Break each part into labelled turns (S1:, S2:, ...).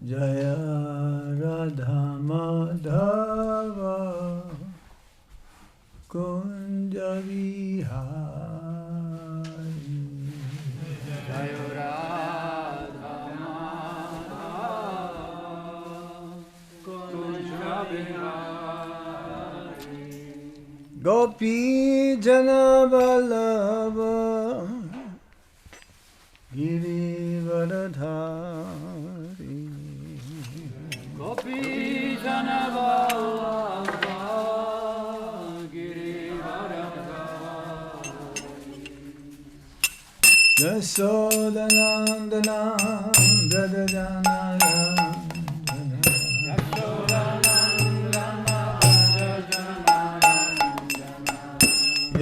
S1: Jaya Radha Madhava Kunja Vihari. Jaya Radha Madhava Kunja Vihari. Gopi Jana Vallabha Girivaradhari. Gopi Jana Vallabha Girivaradhari. Yashodanandana Brada Janardana.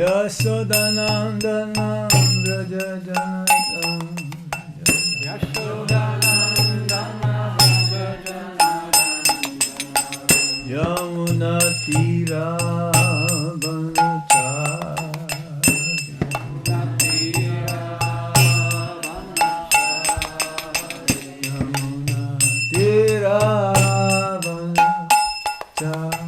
S1: Yashodanandana Brada Janardana. Yamuna Tira Vanachari. Yamuna Tira Vanachari.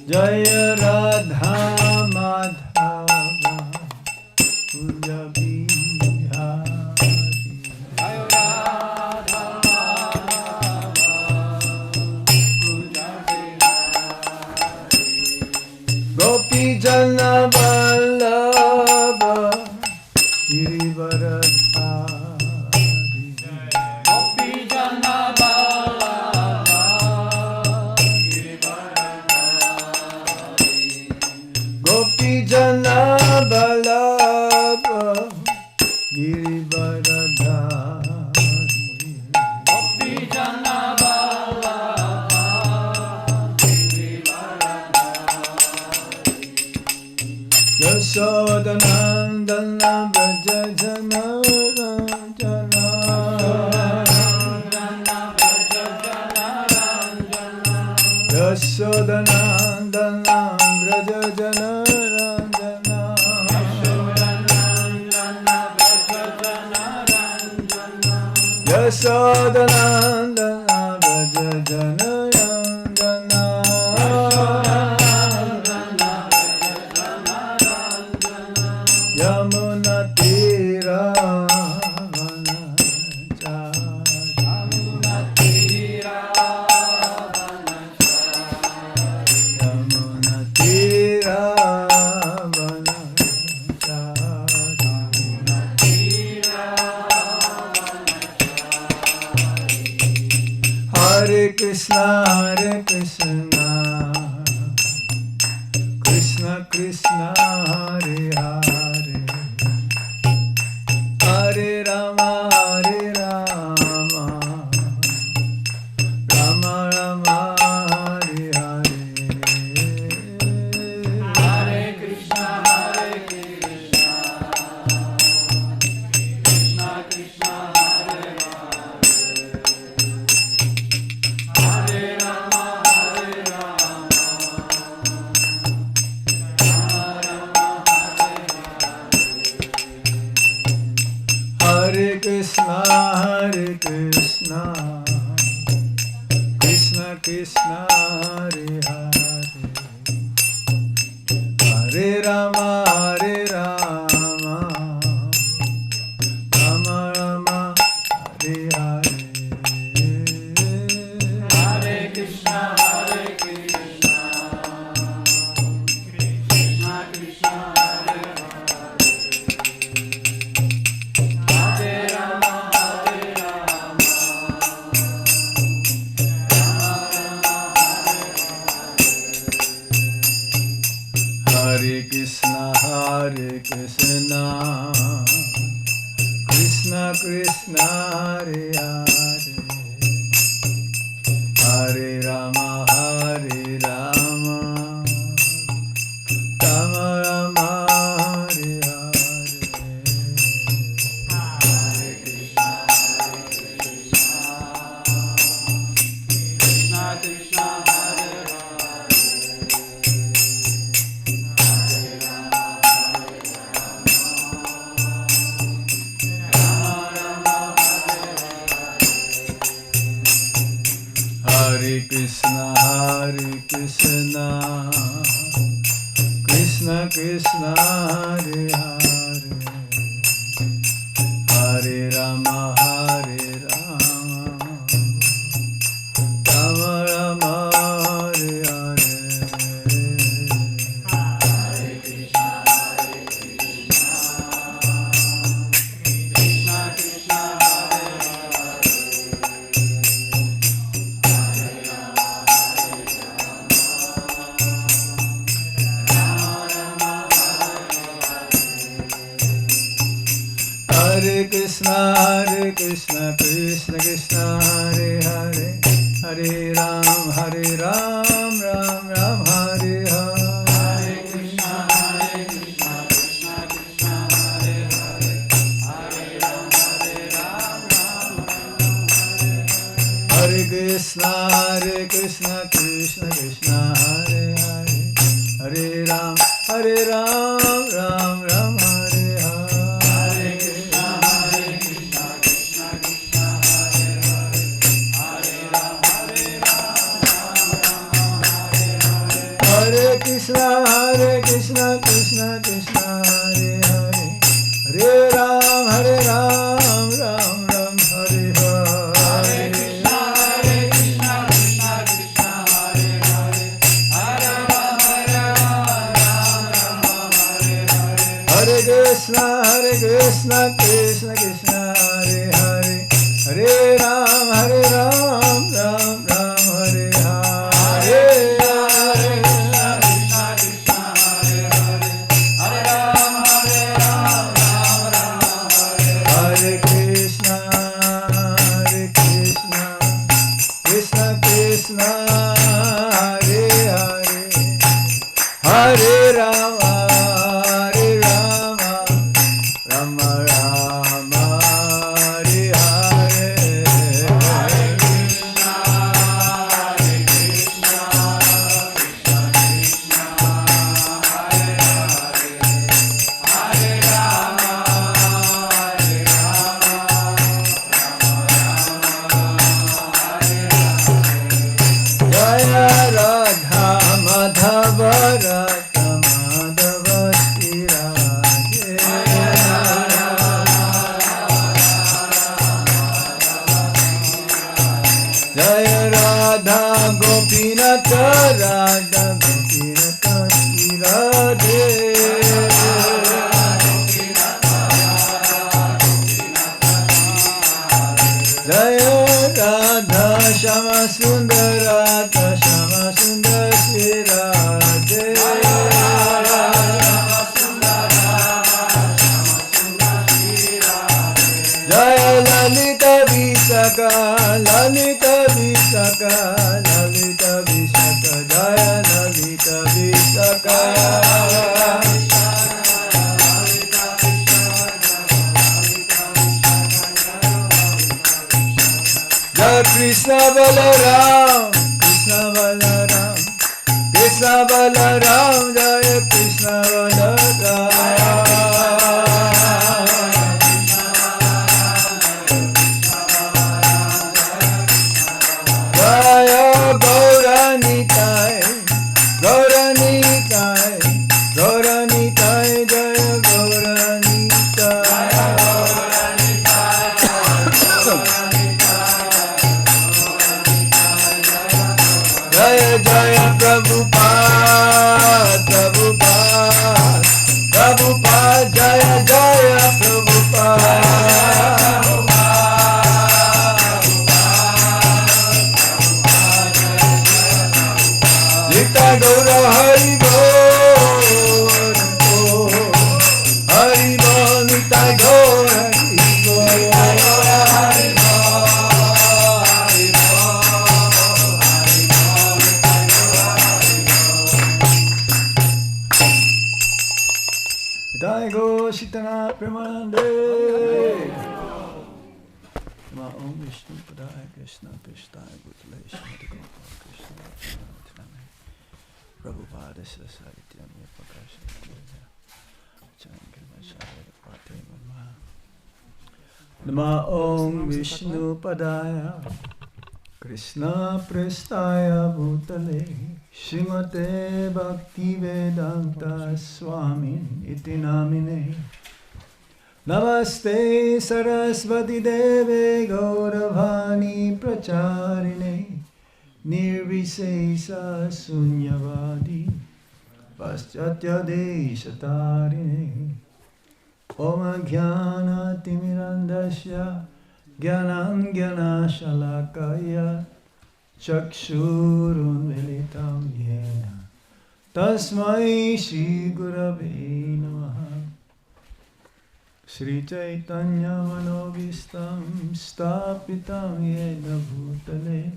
S1: Jaya Radha Madhava Kunja Vihari. Gopi Jana Vallabha Girivaradhari. Gopi Jana Vallabha Girivaradhari. Gopi Jana Vallabha Girivaradhari. Gopi Jana Yashodanandana Braja Janardana. Yashodanandana Braja Janardana. Yashodanandana Braja Janardana. Yamuna Tira Vanachari. Yamuna Tira Vanachari. Yamuna Tira Vanachari. Yamuna Tira Vanachari. Hare Krishna Hare Krishna Krishna Krishna Hare Hare Hare Rama Hare Rama Rama Rama Hare Hare. Hare Krishna Hare Krishna Krishna Krishna Hare Hare Hare Rama Hare Rama Hare Krishna Hare Krishna Krishna Krishna Hare Hare Hare Rama Hare Rama Rama Rama Hare Hare. Hare Krishna Hare Krishna Krishna Krishna Hare Hare Rama Hare Rama Hare Krishna Hare Krishna Krishna Krishna Hare Hare Hare Rama Hare Rama Rama Rama Hare Hare. Hare Krishna Krishna Krishna Hare Hare Hare Krishna, Krishna Krishna Hare Hare, Hare Rama Hare Rama, Rama Rama Hare Hare. Hare Krishna, Krishna Krishna Hare Hare, Hare Ram, Ram Ram Hare Hare. Hare Krishna, Krishna Krishna Hare Hare, Hare Ram, Ram Hare Krishna, Krishna Krishna Hare Hare, Hare Ram, Ram Ram Hare Hare. Hare Krishna, Krishna Krishna Hare Hare, Hare Ram, Ram Ram Hare Hare. Hare Krishna, Krishna Krishna Hare Hare, Hare Ram, Ram Hare Hare. Hare Krishna, Krishna Krishna Hare Hare, Hare Ram, Ram Hare Hare. Hare Rama, Rama Rama, Hare Hare. Hare Krishna, Krishna Krishna, Hare Hare. Hare Rama, Rama Hare Hare. Jaya Radha Madhava Radha Madhava Shri Radhe. Jaya Radha Gopinatha Radha Gopinatha Shri Radhe. Jaya Radha Shama Sundar Radha Shama Sundar Shri Radhe. Jaya Lalita Visakha, Lalita Visakha, Lalita Visakha, Jaya Lalita Visakha. Jai Krishna Balaram, Krishna Balaram, Krishna Balaram, Jai Krishna Balaram. Jaya Gauranitai, Gauranitai, Gauranitai, Jaya Gauranitai. Jaya Jaya Prabhupada, Prabhupada, Prabhupada, Jaya Jaya Prabhupada. Nitya Gaura Hari Bol, Hari Bol, Nitya Gaura Hari Bol. Jai Go Shitana Premanande. Ma Om Vishnu Padaya Krishna Pishtaya Bhutale Shrimati Gopal Krishna Vataname Prabhupada Sasarityam Yapakasha Chankar Mashaya Pate Mama Nama Om Vishnu Padaya Krishna Prestaya Bhutale Srimate Bhakti Vedanta Swamin Iti Namine Namaste Sarasvati Deve Gauravani Pracharine Nirvisesa Sunyavadi Paschatya Deshatarine Om Jnana Timirandasya Jnanam Jnana Shalakaya Chakshurun Militam Yena Tasmai Shri Gurave Namaha Shri Chaitanya Manovistam Stapitam Yena Bhutale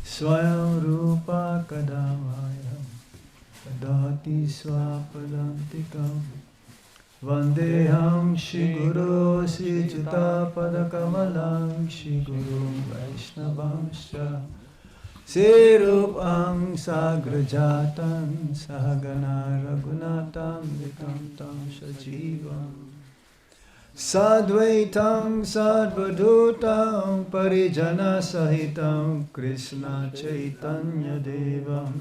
S1: Swayam Rupa Kadavayam Kadati Swapadantikam Vandeham Shri Guru Sri Juta Padakamalam Shri Guru Vaishnavamscha Sirupam Sagrajatan Sahagana Raghunatam Vitam Tam Shajivam Sadvaitam Sadvadutam Parijana Sahitam Krishna Chaitanya Devam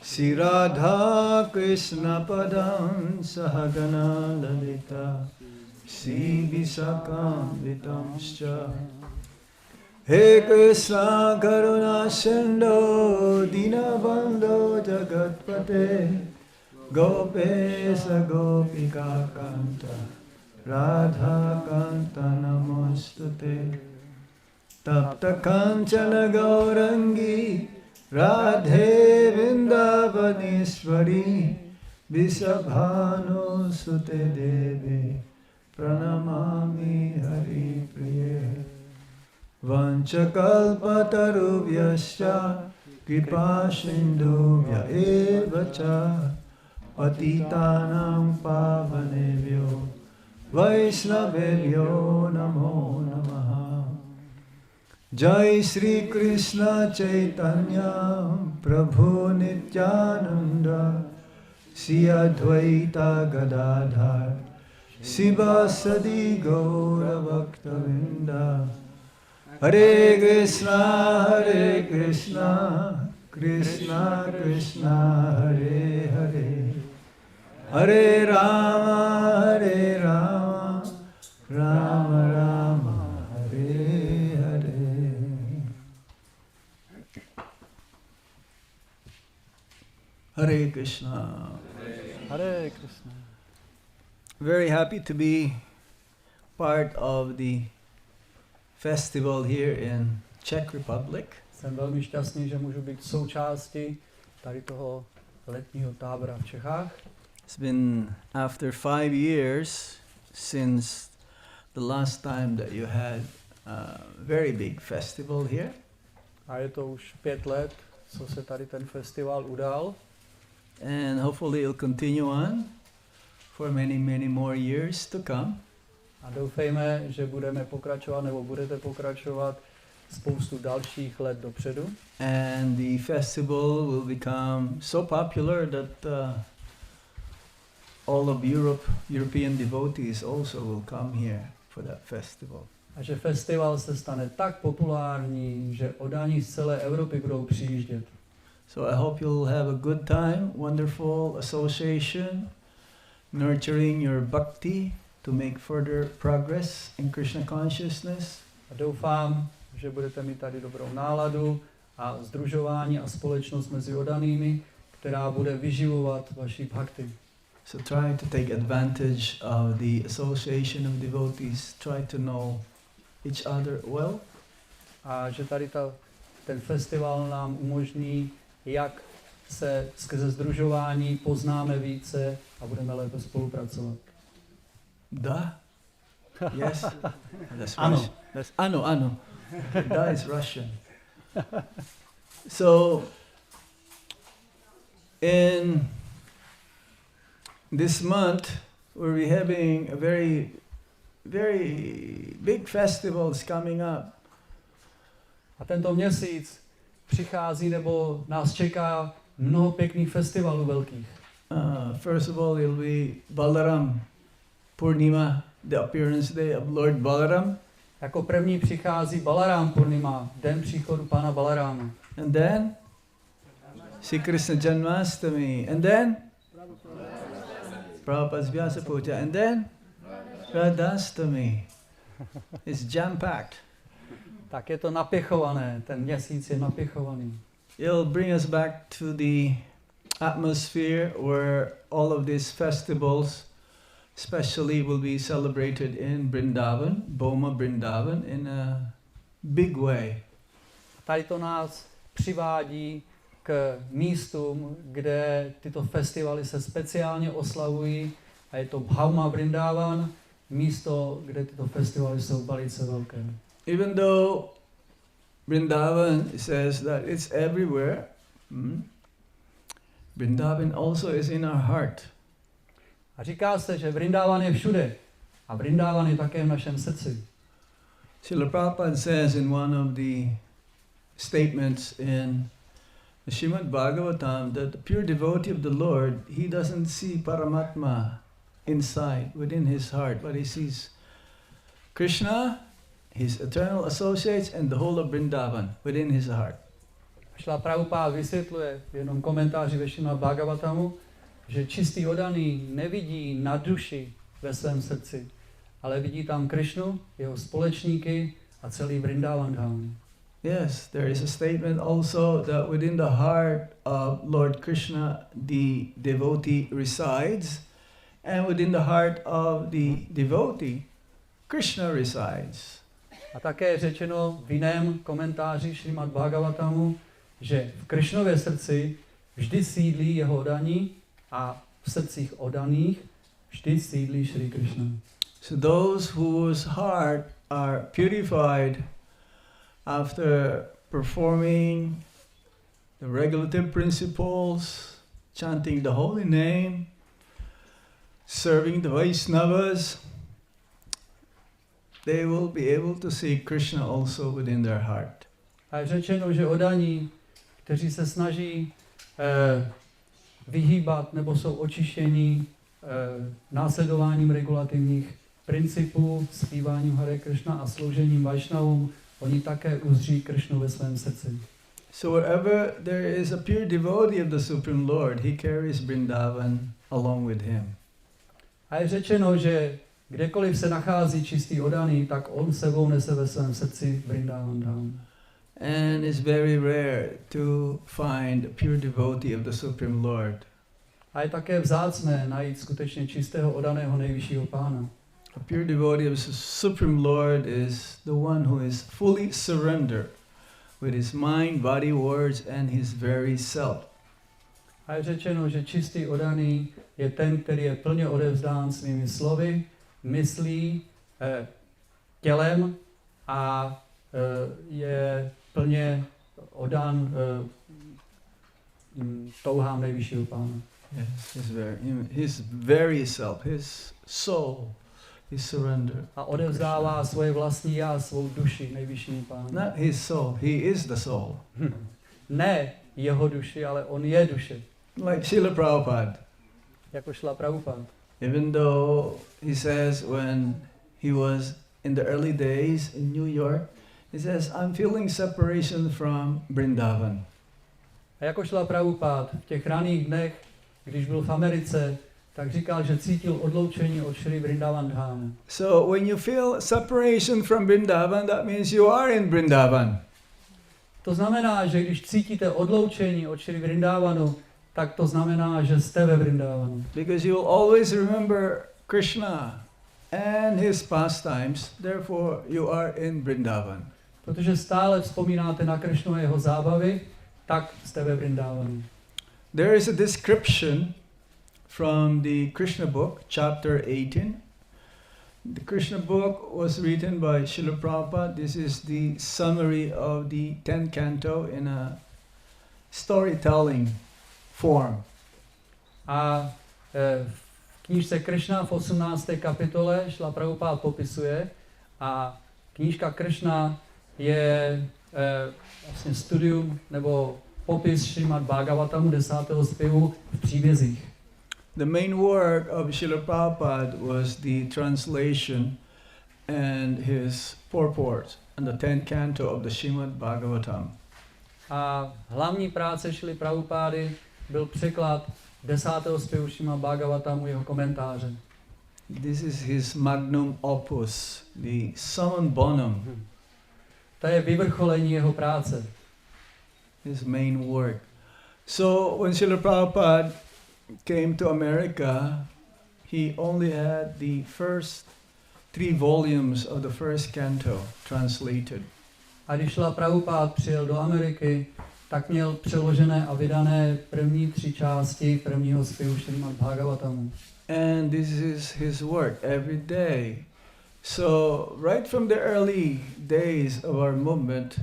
S1: Sri Radha Krishna Padam Sahagana Lalita Sri Visakam Vitamscha He Krishna Karuna Sindhu Dinabandhu Jagatpate Gopesa Gopika Kanta Radha Kanta Namostute Tapta Kanchana Gaurangi Radhe Vrindavaneshwari Visabhanu Sute Devi Pranamami Hari Priye Vanchakalpatarubhyascha Kripa Sindhubhya Evacha Patitanam Pavanebhyo Vaishnavebhyo Namo Namaha Jai Sri Krishna Chaitanya Prabhu Nityananda Sri Advaita Gadadhar Sivasadi Gaura Bhaktavinda Hare Krishna Krishna Krishna Hare Hare Hare Rama Rama Rama Hare Hare. Hare Krishna.
S2: Hare Krishna.
S1: Very happy to be part of the festival here in Czech Republic.
S2: Jsem velmi šťastný, že můžu být součástí tady toho letního tábora v Čechách.
S1: It's been after 5 years since the last time that you had a very big festival here.
S2: A je to už 5 let, co se tady ten festival udál.
S1: And hopefully it'll continue on for many more years to come.
S2: A doufejme, že budeme pokračovat, nebo budete pokračovat spoustu dalších let dopředu.
S1: And the festival will become so popular that all of European devotees also will come here for that festival.
S2: A že festival se stane tak populární, že oddaní z celé Evropy budou přijíždět.
S1: So I hope you'll have a good time, wonderful association, nurturing your bhakti to make further progress in Krishna consciousness.
S2: A doufám, že budete mít tady dobrou náladu a sdružování a společnost mezi oddanými, která bude vyživovat vaši bhakti.
S1: So try to take advantage of the association of devotees, try to know each other well.
S2: A že tady ten festival nám umožní, jak se skrze sdružování poznáme více a budeme lépe spolupracovat.
S1: Da? Yes? That's
S2: Ano.
S1: Russian. That's ano. Da is Russian. So, in this month, we're having a very big festivals coming up.
S2: A tento měsíc přichází, nebo nás čeká mnoho pěkných festivalů velkých.
S1: First of all, it'll be Balaram Purnima, the appearance day of Lord Balaram.
S2: Jako první přichází Balaram Purnima, den příchodu Pána Balaráma.
S1: And then Sri Krishna Janmashtami. And then Prabhupada's Vyasa Puja. And then Radhastami. It's jam-packed.
S2: Tak je to napěchované, ten měsíc je napěchovaný.
S1: It'll bring us back to the atmosphere where all of these festivals especially will be celebrated in Vrindavan, Boma Vrindavan, in a big way.
S2: Tady to nás přivádí k místům, kde tyto festivaly se speciálně oslavují a je to Bhauma Vrindavan, místo, kde tyto festivaly jsou velice velké.
S1: Even though Vrindavan says that it's everywhere, Vrindavan also is in our heart.
S2: A říká se, že Vrindavan je všude a Vrindavan je také v našem srdci.
S1: Srila Prabhupada says in one of the statements in the Srimad Bhagavatam that the pure devotee of the Lord, he doesn't see Paramatma inside, within his heart, but he sees Krishna, his eternal associates, and the whole of Vrindavan within his heart.
S2: Šla Prabhupada vysvětluje v jednom komentáři ve Srimad Bhagavatamu, že čistý oddaný nevidí na duši ve svém srdci, ale vidí tam Krishnu, jeho společníky a celý Vrindavan Dham.
S1: Yes, there is a statement also that within the heart of Lord Krishna the devotee resides, and within the heart of the devotee Krishna resides.
S2: A také je řečeno v jiném komentáři Srimad Bhagavatamu, že v Krishnově srdci vždy sídlí jeho oddaní a v srdcích oddaných vždy sídlí Shri Krishna.
S1: So those whose heart are purified after performing the regulative principles, chanting the holy name, serving the Vaishnavas, they will be able to see Krishna also within their heart.
S2: A je řečeno, že oddaní, kteří se snaží vyhýbat nebo jsou očištění následováním regulativních principů, zpíváním Hare Krishna a sloužením Vaishnavům, oni také uzří Krishnu ve svém srdci.
S1: So wherever there is a pure devotee of the Supreme Lord, he carries Vrindavan along with him.
S2: A je řečeno, že kdekoliv se nachází čistý oddaný, tak on sebou nese ve svém srdci Vrindavan Dham.
S1: And it's very rare to find a pure devotee of the Supreme Lord.
S2: A je také vzácné najít skutečně čistého oddaného nejvyššího Pána.
S1: A pure devotee of the Supreme Lord is the one who is fully surrendered with his mind, body, words, and his very self.
S2: A je řečeno, že čistý oddaný je ten, který je plně odevzdán svými slovy, myslí, tělem a je plně oddán touhám nejvyššího Pána.
S1: Yes, his very self, his soul is surrendered.
S2: A odevzdává svoje vlastní já, svou duši nejvyššímu Pánu.
S1: Not his soul, he is the soul.
S2: Ne jeho duši, ale on je duše.
S1: Like Srila Prabhupada.
S2: Jako šla Prabhupada.
S1: Even though he says when he was in the early days in New York, he says, I'm feeling separation from Vrindavan.
S2: A jako šla Prabhupada v těch raných dnech, když byl v Americe, tak říkal, že cítil odloučení od Shri Vrindavan Dham.
S1: So when you feel separation from Vrindavan, that means you are in Vrindavan.
S2: To znamená, že když cítíte odloučení od Shri Vrindavanu, tak to znamená, že jste ve Vrindavanu.
S1: Because you will always remember Krishna and his pastimes, therefore you are in Vrindavan.
S2: Protože stále vzpomínáte na Krishnu a jeho zábavy, tak jste ve Vrindavanu.
S1: There is a description from the Krishna book, chapter 18. The Krishna book was written by Srila Prabhupada. This is the summary of the 10th canto in a storytelling form.
S2: A v knížce Krishna v 18. kapitole Šla Prabhupada popisuje a knížka Krishna je vlastně studium nebo popis Srimad Bhagavatamu 10. zpěvu v příbězích.
S1: The main work of Srila Prabhupada was the translation and his purport and the 10th canto of the Srimad Bhagavatam.
S2: A hlavní práce Šrily Prabhupády byl překlad 10. zpěvu Srimad Bhagavatamu, jeho komentáře.
S1: This is his magnum opus, the summum bonum,
S2: To je vyvrcholení jeho práce.
S1: his main work. So when Srila Prabhupada came to America, he only had the first 3 volumes of the first canto translated.
S2: A když Šrila Prabhupád přijel do Ameriky, tak měl přeložené a vydané první 3 části prvního zpěvu Srimad Bhagavatamu.
S1: And this is his work every day. So right from the early days of our movement,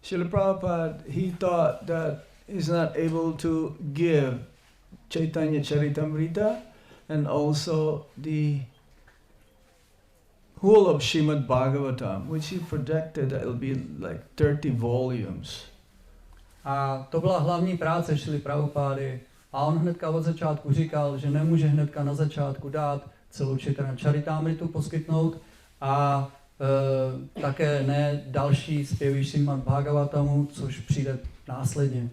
S1: Srila Prabhupada, he thought that he's not able to give Chaitanya Charitamrita and also the whole of Srimad Bhagavatam, which he projected that it'll be like 30 volumes.
S2: A to byla hlavní práce Šrily Prabhupády. A on hnedka od začátku říkal, že nemůže hnedka na začátku dát celou Chaitanya Charitamritu poskytnout a také ne další zpěvy Srimad Bhagavatamu, což přijde následně.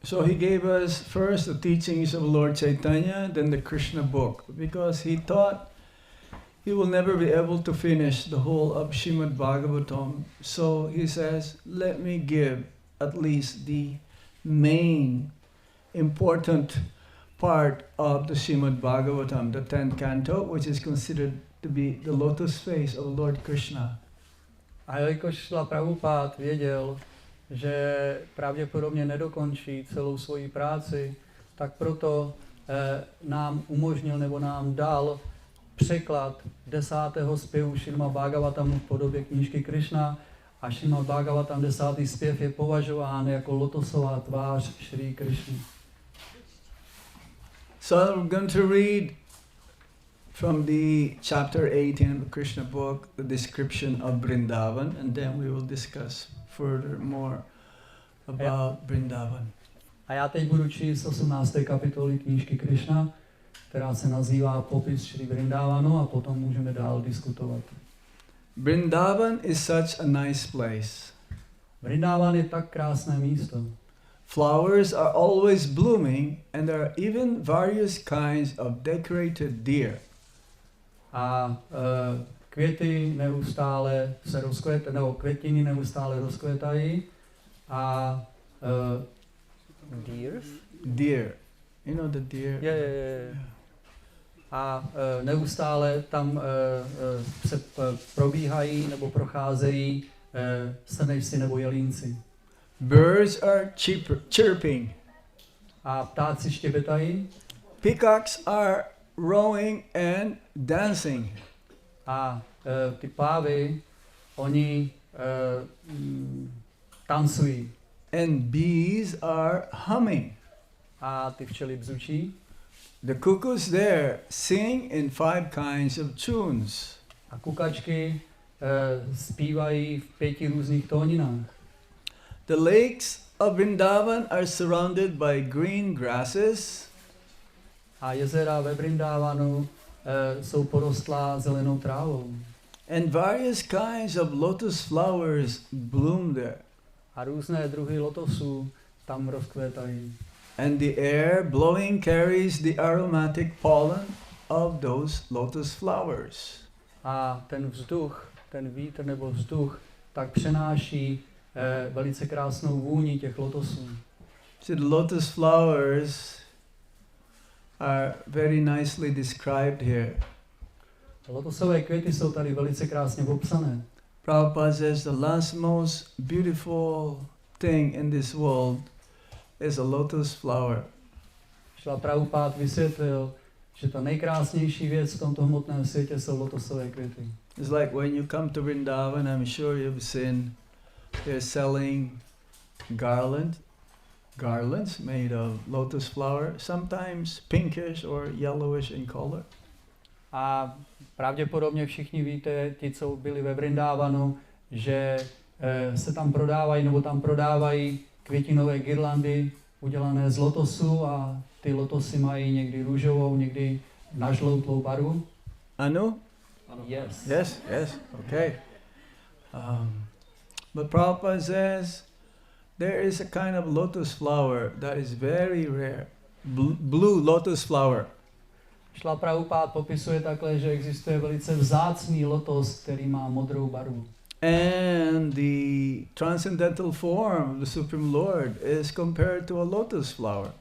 S1: So he gave us first the teachings of Lord Chaitanya, then the Krishna book, because he thought he will never be able to finish the whole of Srimad Bhagavatam. So he says, let me give at least the main important part of the Srimad Bhagavatam, the 10th canto, which is considered to be the lotus face of Lord Krishna.
S2: A jelikož Šrila Prabhupád věděl, že pravděpodobně nedokončí celou svoji práci, tak proto nám umožnil nebo nám dal překlad 10. zpěvu Srimad Bhagavatamu v podobě knížky Krishna a Srimad Bhagavatam 10. zpěv je považován jako lotosová tvář Šrí Krishny.
S1: So I'm going to read from the chapter 18 of the Krishna book, the description of Vrindavan, and then we will discuss further more about Vrindavan.
S2: A já teď budu číst 18. kapitoly knížky Krishna, která se nazývá Popis Šrí Vrindávanu a potom můžeme dál diskutovat.
S1: Vrindavan is such a nice place.
S2: Vrindávan je tak krásné místo.
S1: Flowers are always blooming and there are even various kinds of decorated deer.
S2: A květy neustále se rozkvětají, nebo květiny neustále rozkvětají a deers?
S1: Deer. You know the deer?
S2: Yeah. A neustále tam se probíhají nebo procházejí srnečci nebo jelínci.
S1: Birds are chirping.
S2: A ptáci štěbetají.
S1: Peacocks are rowing and dancing.
S2: A ty pávy, oni tancují.
S1: And bees are humming.
S2: A ty včely bzučí.
S1: The cuckoos there sing in 5 kinds of tunes.
S2: A kukačky zpívají v 5 různých tóninách.
S1: The lakes of Vrindavan are surrounded by green grasses.
S2: A jezera ve Vrindávanu jsou porostlá zelenou trávou.
S1: And various kinds of lotus flowers bloom there.
S2: A různé druhy lotosů tam rozkvétají.
S1: And the air blowing carries the aromatic pollen of those lotus flowers.
S2: A ten vzduch, ten vítr nebo vzduch, tak přenáší velice krásnou vůni těch lotosů.
S1: So the lotus flowers are very nicely described here.
S2: Lotosové květy jsou tady velice krásně popsané.
S1: Prabhupada says the last most beautiful thing in this world is a lotus flower.
S2: Šrila Prabhupád vysvětlil, že ta nejkrásnější věc v tomto hmotném světě jsou lotosové květy.
S1: It's like when you come to Vrindavan, I'm sure you've seen they're selling garlands made of lotus flower, sometimes pinkish or yellowish in color.
S2: A pravděpodobně všichni víte, ti, co byli ve Vrindávanu, že se tam prodávají nebo tam prodávají květinové girlandy udělané z lotosu a ty lotosy mají někdy růžovou, někdy nažloutlou barvu.
S1: Anu?
S2: Yes.
S1: Yes, yes, okay. But Prabhupada says there is a kind of lotus flower that is very rare. Blue lotus flower.
S2: Šla Prabhupád popisuje takhle, že existuje velice vzácný lotos, který má modrou barvu.
S1: And the transcendental form of the Supreme Lord is compared to a lotus flower.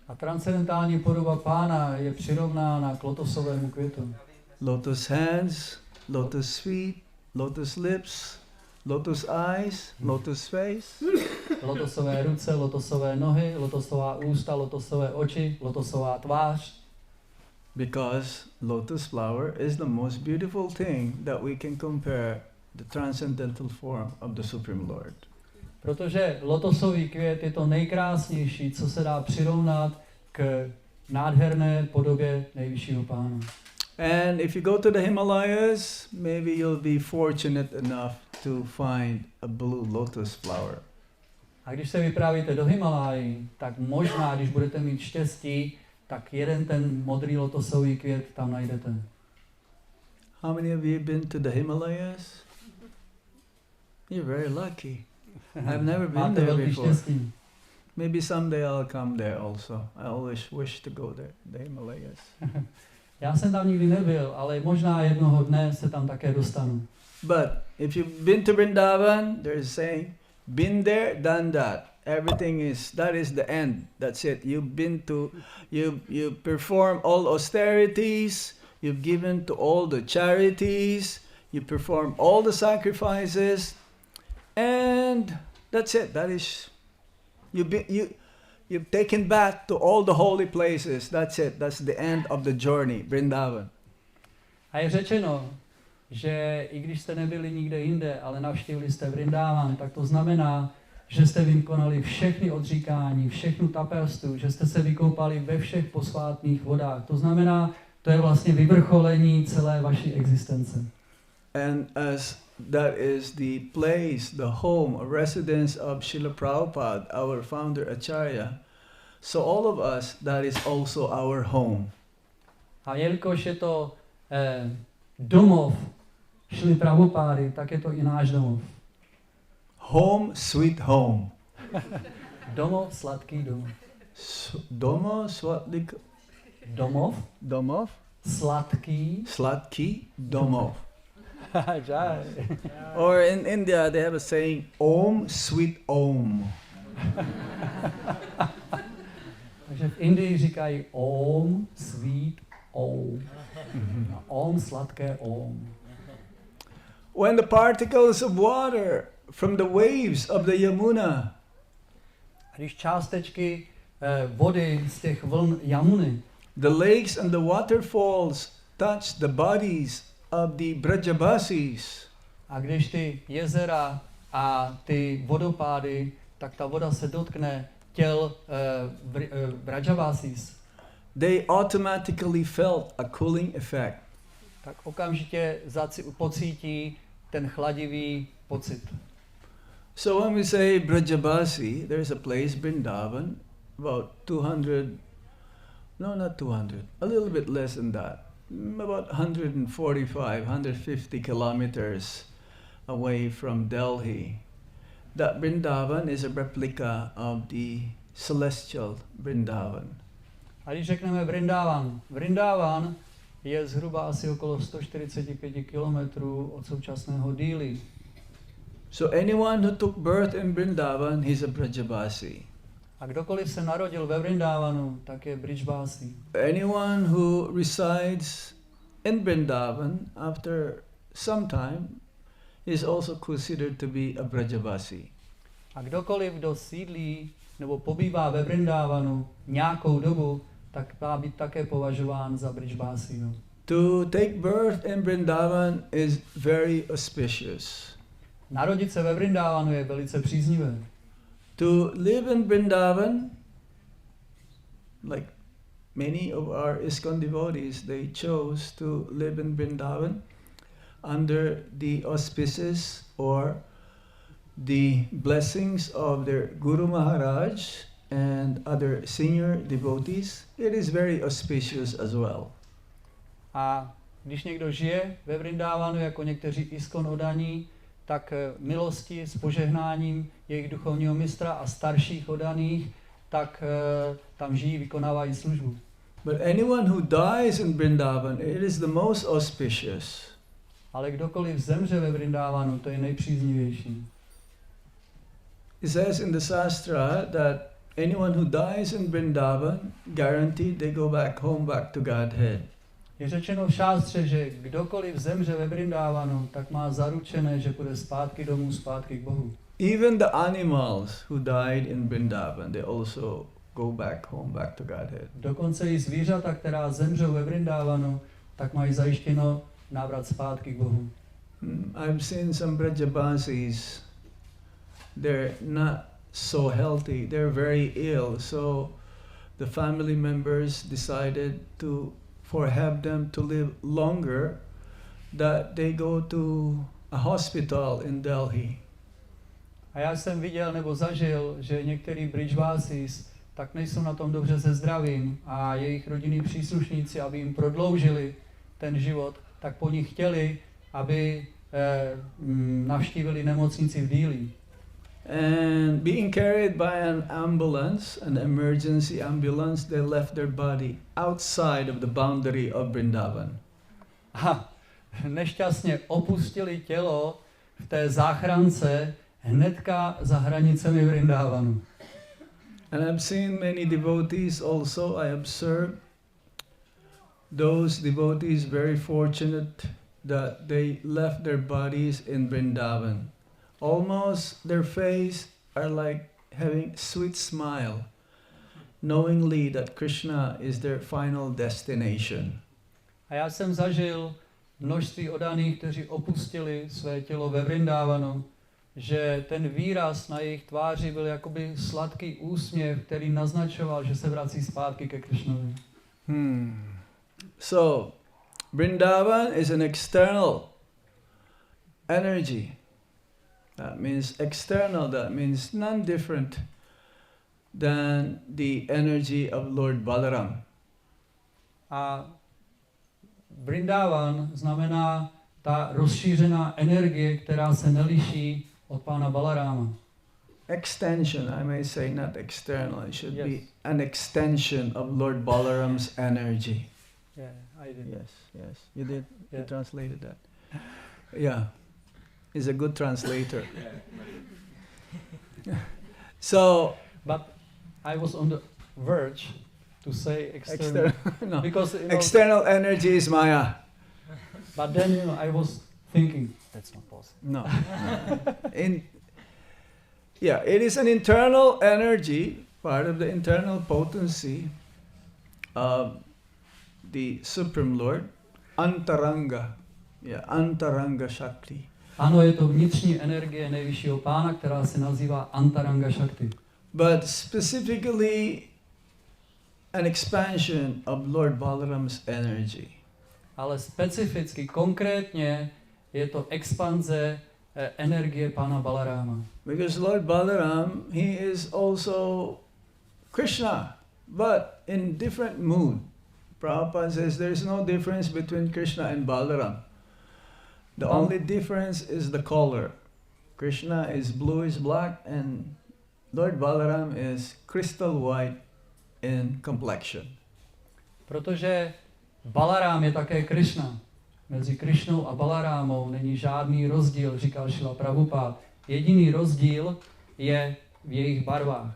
S2: A transcendentální podoba Pána je přirovnána k lotosovému květu.
S1: Lotus hands, lotus feet, lotus lips, lotus eyes, lotus face.
S2: Lotosové ruce, lotosové nohy, lotosová ústa, lotosové oči, lotosová tvář.
S1: Because lotus flower is the most beautiful thing that we can compare the transcendental form of the Supreme Lord.
S2: Protože lotosový květ je to nejkrásnější, co se dá přirovnat k nádherné podobě nejvyššího Pána.
S1: And if you go to the Himalayas, maybe you'll be fortunate enough to find a blue lotus flower.
S2: A když se vypravíte do Himalájí, tak možná, když budete mít štěstí, tak jeden ten modrý lotosový květ tam najdete.
S1: How many of you been to the Himalayas? You're very lucky. I've never been
S2: Máte
S1: there
S2: velký
S1: before.
S2: štěstí.
S1: Maybe someday I'll come there also. I always wish to go there, the Himalayas.
S2: Já jsem tam nikdy nebyl, ale možná jednoho dne se tam také dostanu.
S1: But if you've been to Vrindavan, there's saying, been there, done that. That is the end. That's it. You've been to, you perform all austerities, you've given to all the charities, you perform all the sacrifices, and that's it. That is, you've taken back to all the holy places. That's it. That's the end of the journey, Vrindavan.
S2: A je řečeno, že i když jste nebyli nikde jinde, ale navštívili jste Vrindávan, tak to znamená, že jste vykonali všechny odříkání, všechnu tapelstvu, že jste se vykoupali ve všech posvátných vodách. To znamená, to je vlastně vyvrcholení celé vaší existence.
S1: And as that is the place, the home, a residence of Srila Prabhupada, our founder Acharya, so all of us, that is also our home.
S2: A jelikož je to domov Šrily Prabhupády, tak je to i náš domov.
S1: Home, sweet home.
S2: Domov, sladký domov.
S1: Domov, sladký domov. Or in India they have a saying, Om, sweet Om.
S2: Takže v Indii říkají Om, sweet Om. Om, sladké Om.
S1: When the particles of water from the waves of the Yamuna,
S2: A když částečky vody z těch vln Jamuny,
S1: the lakes and the waterfalls touch the bodies of the Brajabasis,
S2: a když ty jezera a ty vodopády, tak ta voda se dotkne těl Brajavasis,
S1: they automatically felt a cooling effect.
S2: tak okamžitě pocítí ten chladivý pocit.
S1: So when we say Brajabasi, there's a place, Vrindavan, about 200, no not 200, a little bit less than that, about 145, 150 kilometers away from Delhi. That Vrindavan is a replica of the celestial Vrindavan.
S2: A když řekneme Vrindávan je zhruba asi okolo 145 kilometrů od současného Dili.
S1: So anyone who took birth in Vrindavan, he's a Brajabasi.
S2: A kdokoliv se narodil ve Vrindávanu, tak je Brijbasi.
S1: Anyone who resides in Vrindavan after some time is also considered to be a Brajabasi.
S2: A kdokoliv, kdo sídlí nebo pobývá ve Vrindávanu nějakou dobu, tak má být také považován za Brijbasi.
S1: To take birth in Vrindavan is very auspicious.
S2: Narodit se ve Vrindávanu je velice příznivé.
S1: To live in Vrindavan, like many of our ISKCON devotees, they chose to live in Vrindavan under the auspices or the blessings of their Guru Maharaj and other senior devotees. It is very auspicious as well.
S2: A když někdo žije ve Vrindávanu jako někteří iskon odaní, tak milosti s požehnáním jejich duchovního mistra a starších odaných, tak tam žijí, vykonávají službu.
S1: But anyone who dies in Vrindavan, it is the most auspicious.
S2: Ale kdokoliv zemře ve Vrindávanu, to je nejpříznivější.
S1: It says in the Shastra that anyone who dies in Vrindavan, guaranteed they go back home, back to Godhead.
S2: Je řečeno v šástře, že kdokoliv zemře ve Vrindávanu, tak má zaručené, že půjde zpátky domů, zpátky k Bohu.
S1: Even the animals who died in Vrindavan, they also go back home, back to Godhead.
S2: Dokonce i zvířata, která zemřou ve Vrindávanu, tak mají zajištěno návrat zpátky k Bohu.
S1: I've seen some Brajabasis, they're not so healthy, they're very ill, so the family members decided for have them to live longer, that they go to a hospital in Delhi.
S2: A já jsem viděl nebo zažil, že některý Bridgewasis tak nejsou na tom dobře se zdravím a jejich rodinní příslušníci, aby jim prodloužili ten život, tak po nich chtěli, aby navštívili nemocnici v Dili.
S1: And being carried by an ambulance, an emergency ambulance, they left their body outside of the boundary of Vrindavan.
S2: A nešťastně opustili tělo v té záchrance hnedka za hranicemi Vrindávanu.
S1: And I've seen many devotees also, I observed those devotees very fortunate that they left their bodies in Vrindavan. Almost their face are like having sweet smile, knowingly that Krishna is their final destination.
S2: A já jsem zažil množství odaných, kteří opustili své tělo ve Vrindávanu, že ten výraz na jejich tváři byl jakoby sladký úsměv, který naznačoval, že se vrací zpátky ke Krishnovi.
S1: So, Vrindavan is an external energy. That means external, that means none different than the energy of Lord Balaram.
S2: A Vrindavan znamená ta rozšířená energie, která se neliší od pána Balaráma.
S1: Extension, I may say, not external. It should be an extension of Lord Balaram's energy.
S2: Yeah, I did.
S1: Yes, you did.
S2: Yeah.
S1: You translated that. Yeah, he's a good translator. So,
S2: but I was on the verge to say external,
S1: no.
S2: because
S1: External energy is Maya.
S2: But then I was thinking that's not possible.
S1: No. It is an internal energy, part of the internal potency of the Supreme Lord, Antaranga. Antaranga Shakti.
S2: Ano, je to vnitřní energie nejvyššího pána, která se nazývá Antaranga Shakti.
S1: But specifically an expansion of Lord Balaram's energy.
S2: Ale specificky, konkrétně je to expanze energie pána Balaráma.
S1: Because Lord Balaram, he is also Krishna, but in different mood. Prabhupada says there is no difference between Krishna and Balaram. The only difference is the color. Krishna is bluish black and Lord Balaram is crystal white in complexion.
S2: Protože Balarám je také Krishna. Mezi Krishnou a Balarámou není žádný rozdíl, říkal Šrila Prabhupád. Jediný rozdíl je v jejich barvách.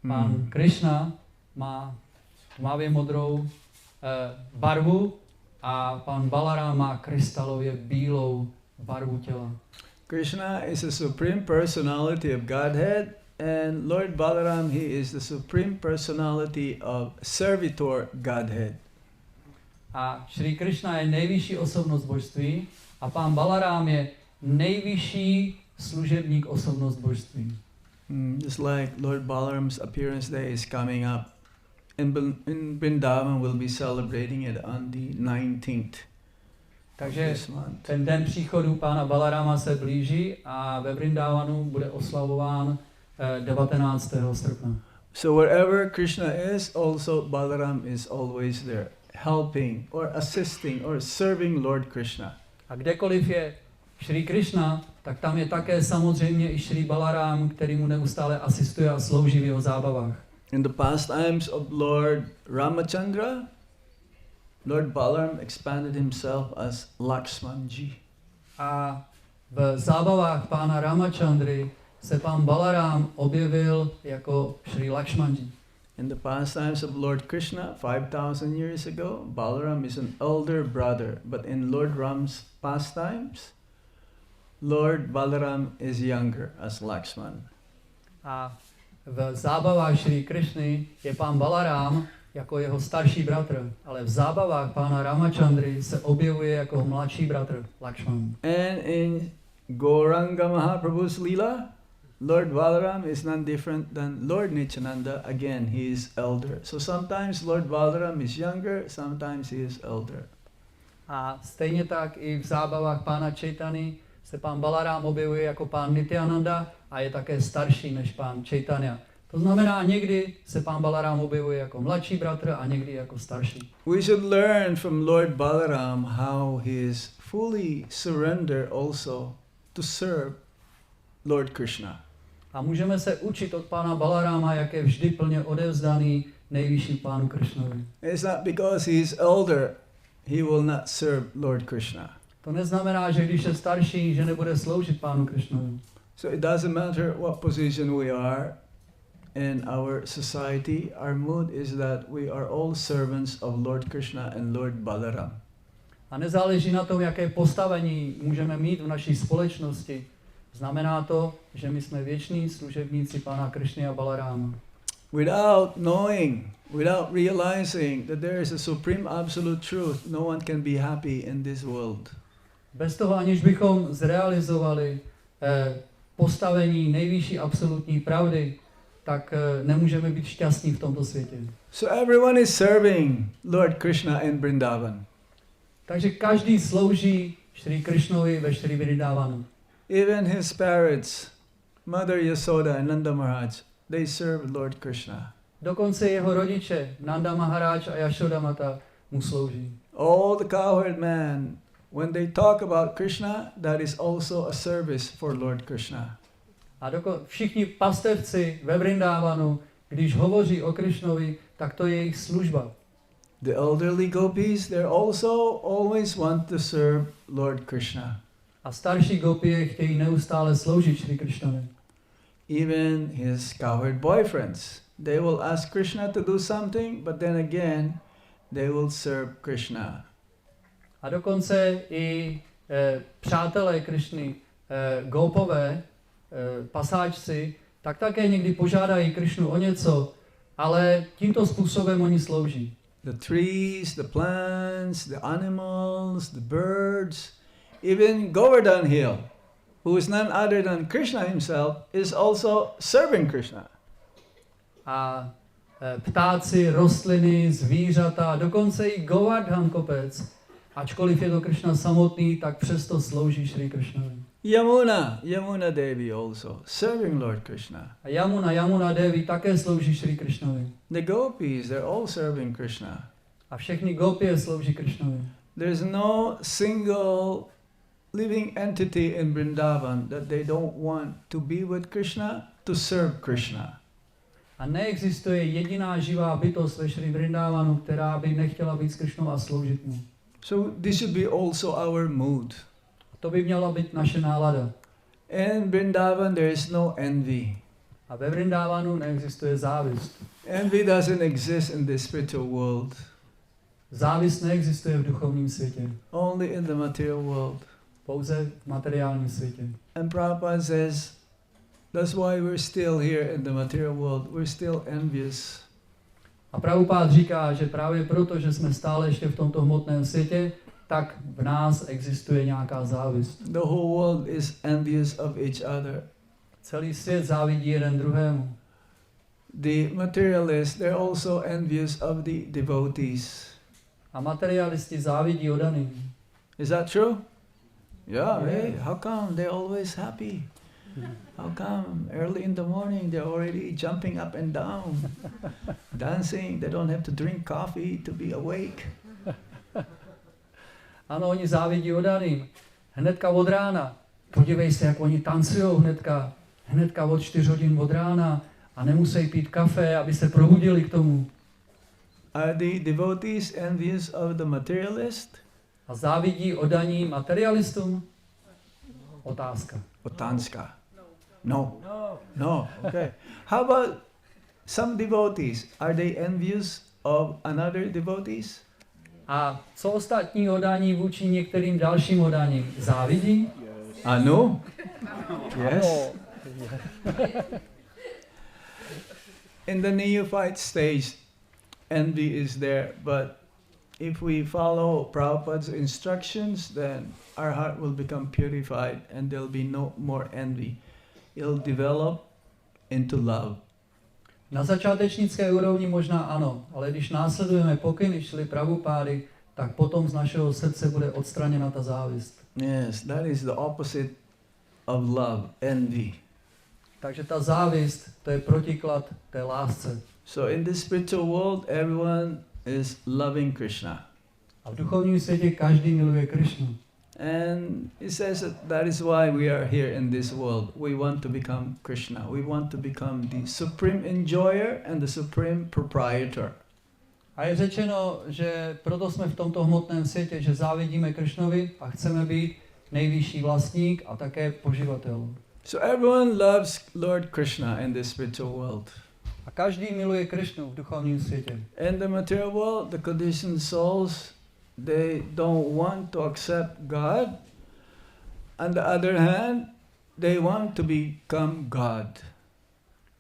S2: Pán Krishna má tmavě modrou barvu a pan Balarám má krystalově bílou barvu těla.
S1: Krishna is a supreme personality of Godhead and Lord Balaram, he is the supreme personality of servitor Godhead.
S2: A Šrí Krishna je nejvyšší osobnost božství a pán Balarám je nejvyšší služebník osobnost božství.
S1: Just like Lord Balaram's appearance day is coming up. In Vrindavan we'll be celebrating it on the 19th.
S2: Takže ten den příchodu pána Balaráma se blíží a ve Vrindávanu bude oslavován 19. srpna.
S1: So wherever Krishna is, also Balaram is always there, helping or assisting or serving Lord Krishna.
S2: A kdekoliv je Šrí Krishna, tak tam je také samozřejmě i Šrí Balarám, který mu neustále asistuje a slouží v jeho zábavách.
S1: In the pastimes of Lord Ramachandra, Lord Balaram expanded himself as Lakshmanji.
S2: A v zábavách pána Ramachandry se pán Balarám objevil jako Šrí Lakshmanji.
S1: In the pastimes of Lord Krishna, 5,000 years ago, Balaram is an elder brother, but in Lord Ram's pastimes, Lord Balaram is younger as Lakshman.
S2: A v zábavách Šrí Krishny je pán Balarám jako jeho starší bratr, ale v zábavách pána Ramachandry se objevuje jako mladší bratr Lakshman.
S1: And in Gauranga Mahaprabhu's Leela, Lord Balaram is none different than Lord Nityananda. Again, he is elder. So sometimes Lord Balaram is younger, sometimes he is elder.
S2: A stejně tak i v zábavách pána Chaitany se pán Balarám objevuje jako pán Nityananda a je také starší než pán Chaitanya. To znamená, někdy se pán Balarám objevuje jako mladší bratr a někdy jako starší.
S1: We should learn from Lord Balaram how he is fully surrendered also to serve Lord Krishna.
S2: A můžeme se učit od pána Balaráma, jak je vždy plně odevzdaný nejvyšší pánu Krishnovi.
S1: It's not because he is elder, he will not serve Lord Krishna.
S2: To neznamená, že když je starší, že nebude sloužit pánu Krishnovi.
S1: So it doesn't matter what position we are in our society, our mood is that we are all servants of Lord Krishna and Lord Balaram.
S2: A nezáleží na tom, jaké postavení můžeme mít v naší společnosti. Znamená to, že my jsme věční služebníci pána Krishny a Balaráma.
S1: Without knowing, without realizing that there is a supreme absolute truth, no one can be happy in this world.
S2: Bez toho, aniž bychom zrealizovali postavení nejvyšší absolutní pravdy, tak nemůžeme být šťastní v tomto světě.
S1: So everyone is serving Lord Krishna in Vrindavan.
S2: Takže každý slouží Šrí Krishnovi ve Šrí Vrindávanu.
S1: Even his parents, Mother Yasoda and Nanda Maharaj, they serve Lord Krishna.
S2: Dokonce jeho rodiče, Nanda Maharaj a Yashoda Mata, mu slouží.
S1: All the cowherd men, when they talk about Krishna, that is also a service for Lord Krishna.
S2: A všichni pastevci ve Vrindávanu, když hovoří o Krishnovi, tak to je jejich služba.
S1: The elderly gopis, they also always want to serve Lord Krishna.
S2: A starší gopie chtějí neustále sloužit Šrí Krishnovi.
S1: Even his cowherd boyfriends, they will ask Krishna to do something, but then again, they will serve Krishna.
S2: A dokonce i přátelé Krishny, gopové, pasáčci, tak také někdy požádají Krishnu o něco, ale tímto způsobem oni slouží.
S1: The trees, the plants, the animals, the birds, even Govardhan Hill, who is none other than Krishna himself, is also serving Krishna.
S2: A ptáci, rostliny, zvířata, dokonce i Govardhan kopec, ačkoliv je to Krishna samotný, tak přesto slouží Šrí Krishnovi.
S1: Yamuna Devi also, serving Lord Krishna.
S2: A Yamuna Devi také slouží Šrí Krishnovi.
S1: The gopis, they're all serving Krishna.
S2: A všechny gopie slouží Krishnovi.
S1: There's no single living entity in Vrindavan that they don't want to be with Krishna, to serve Krishna.
S2: A neexistuje jediná živá bytost ve Šrí Vrindávanu, která by nechtěla být s Krishnou a sloužit mu.
S1: So this should be also our mood.
S2: To by měla být naše nálada.
S1: In Vrindavan there is no envy.
S2: A ve Vrindávanu neexistuje závist.
S1: Envy doesn't exist in the spiritual world.
S2: Závist neexistuje v duchovním světě.
S1: Only in the material world.
S2: Pouze v materiálním světě.
S1: And Prabhupada says, that's why we're still here in the material world. We're still envious.
S2: A Prabhupád říká, že právě proto, že jsme stále ještě v tomto hmotném světě, tak v nás existuje nějaká závist.
S1: The whole world is envious of each other.
S2: Celý svět závidí jeden druhému.
S1: The materialists, they're also envious of the devotees.
S2: A materialisti závidí odaným.
S1: Is that true? Yeah, hey, how come they're always happy? How come early in the morning they're already jumping up and down, dancing, they don't have to drink coffee to be awake?
S2: Ano, oni závidí oddaným. Hnedka od rána. Podívej se, jak oni tancujou hnedka od 4 hodin od rána a nemusí pít kafe, aby se probudili k tomu.
S1: Are the devotees envious of the materialist?
S2: A závidí oddaní materialistům? Otázka.
S1: Otázka. No. No. Okay. How about some devotees? Are they envious of another devotees?
S2: A co ostatní oddání vůči některým dalším oddaním? Závidí?
S1: Anu? Yes. In the neophyte stage, envy is there, but if we follow Prabhupada's instructions, then our heart will become purified and there'll be no more envy. It'll develop into love.
S2: Na začátečnické úrovni možná ano, ale když následujeme pokyny šli Prabhupády, tak potom z našeho srdce bude odstraněna ta závist.
S1: Yes, that is the opposite of love, envy.
S2: Takže ta závist, to je protiklad té lásce.
S1: So in this spiritual world, everyone is loving Krishna.
S2: A v duchovním světě každý miluje Krishnu.
S1: And it says that is why we are here in this world. We want to become Krishna. We want to become the supreme enjoyer and the supreme proprietor.
S2: A je řečeno, že proto jsme v tomto hmotném světě, že závidíme Krishnovi a chceme být nejvyšší vlastník a také poživatel.
S1: So everyone loves Lord Krishna in this spiritual world.
S2: A každý miluje Krishnu v duchovním světě.
S1: In the material world, the conditioned souls, they don't want to accept God. On the other hand, they want to become God.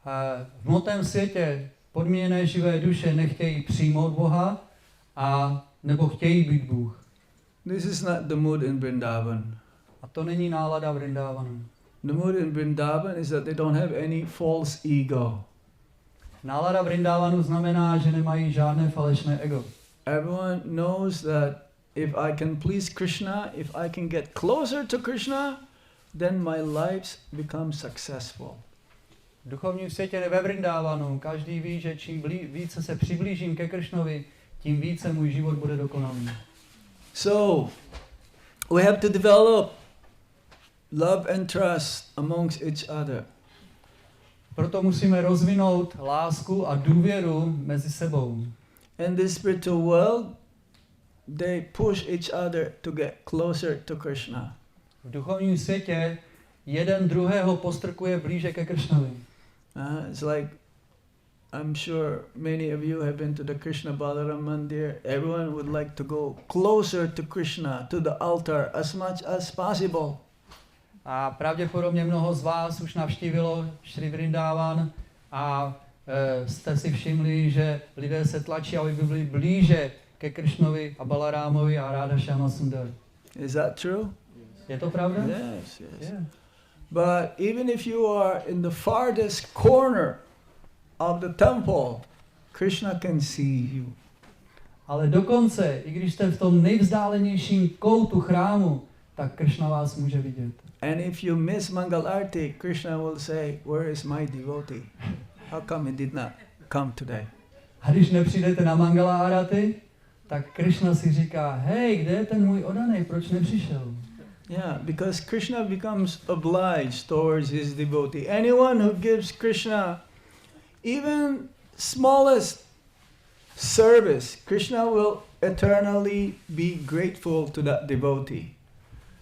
S2: A v hmotném světě podmíněné živé duše nechtějí přijmout Boha a nebo chtějí být Bůh.
S1: This is not the mood in Vrindavan.
S2: A to není nálada Vrindávanu.
S1: The mood in Vrindavan is that they don't have any false ego.
S2: Nálada Vrindávanu znamená, že nemají žádné falešné ego.
S1: Everyone knows that if I can please Krishna, if I can get closer to Krishna, then my life becomes successful.
S2: V duchovním světě ve Vrindávanu každý ví, že čím více se přiblížím ke Krishnovi, tím více můj život bude dokonalý.
S1: So, we have to develop love and trust amongst each other.
S2: Proto musíme rozvinout lásku a důvěru mezi sebou.
S1: In this spiritual world, they push each other to get closer to Krishna.
S2: V duchovním světě jeden druhého postrkuje blíže ke Krishnovi.
S1: It's like, I'm sure many of you have been to the Krishna Balaram Mandir. Everyone would like to go closer to Krishna, to the altar, as much as possible.
S2: A pravděpodobně mnoho z vás už navštívilo Šri Vrindávan a jste si všimli, že lidé se tlačí, aby byli blíže ke Krishnovi a Balarámovi a Radha Shyama Sundar.
S1: Is that true?
S2: Je to pravda?
S1: Yes, yes.
S2: Yeah.
S1: But even if you are in the farthest corner of the temple, Krishna can see you.
S2: Ale dokonce, i když jste v tom nejvzdálenějším koutu chrámu, tak Krishna vás může vidět.
S1: And if you miss Mangal Arti, Krishna will say, where is my devotee? How come he did not come today?
S2: A když nepřijdete na Mangala Arati, tak Krishna si říká, hej, kde je ten můj oddaný, proč nepřišel?
S1: Yeah, because Krishna becomes obliged towards his devotee. Anyone who gives Krishna even smallest service, Krishna will eternally be grateful to that devotee.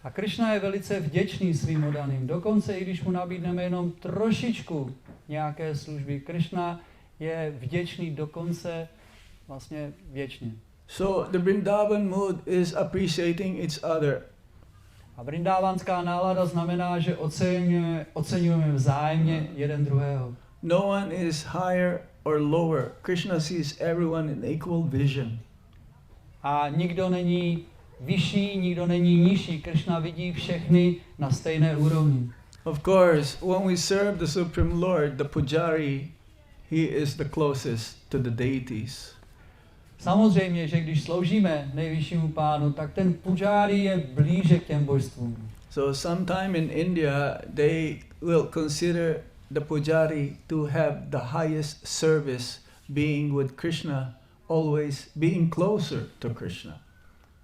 S2: A Krishna je velice vděčný svým oddaným. Dokonce i když mu nabídneme jenom trošičku nějaké služby, Krishna je vděčný dokonce vlastně věčně.
S1: So the Vrindavan mood is appreciating each other.
S2: A vrindávanská nálada znamená, že oceňujeme vzájemně jeden druhého.
S1: No one is higher or lower. Krishna sees everyone in equal vision.
S2: A nikdo není vyšší, nikdo není nižší. Krishna vidí všechny na stejné úrovni.
S1: Of course, when we serve the Supreme Lord, the Pujari, he is the closest to the deities.
S2: Samozřejmě, že když sloužíme nejvyššímu pánu, tak ten pujári je blíže k těm božstvům.
S1: So sometime in India, they will consider the Pujari to have the highest service, being with Krishna, always being closer to Krishna.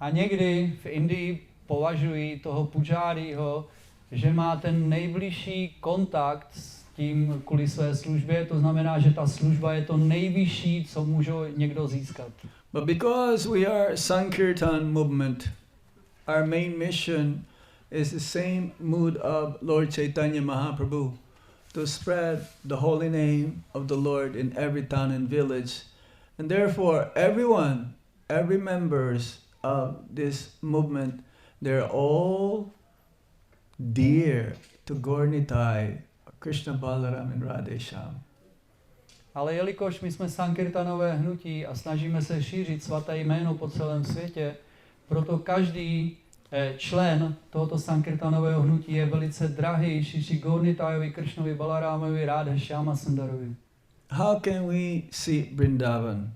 S2: A někdy v Indii považují toho pujárího, že má ten nejbližší kontakt s tím kvůli své službě, to znamená, že ta služba je to nejvyšší, co může někdo získat.
S1: But because we are Sankirtan movement, our main mission is the same mood of Lord Chaitanya Mahaprabhu, to spread the holy name of the Lord in every town and village. And therefore, every members of this movement, they're all dear to Gaur-Nitai, Krishna Balaram and Radhesham.
S2: Ale jelikož my jsme Sankirtanové hnutí a snažíme se šířit svaté jméno po celém světě, proto každý člen tohoto Sankirtanového hnutí je velice drahý Šíši Gaur-Nitayovi, Krishnovi Balarámovi, Rádhe Šáma Sundarovi.
S1: How can we see Vrindavan?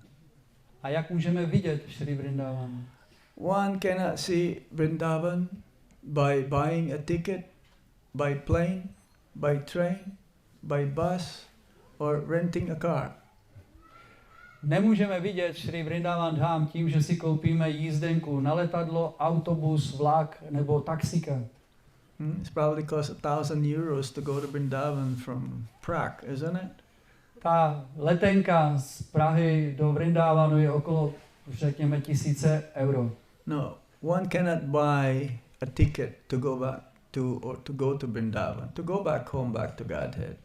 S2: A jak můžeme vidět Šri Vrindavan?
S1: One cannot see Vrindavan by buying a ticket, by plane, by train, by bus, or renting a car.
S2: Nemůžeme vidět Šri Vrindavan Dham tím, že si koupíme jízdenku na letadlo, autobus, vlak nebo taxika.
S1: It's probably cost €1,000 to go to Vrindavan from Prague, isn't it?
S2: Ta letenka z Prahy do Vrindávanu je okolo, řekněme, 1000 euro.
S1: No, one cannot buy a ticket to go back to go to Vrindavan, to go back home, back to Godhead.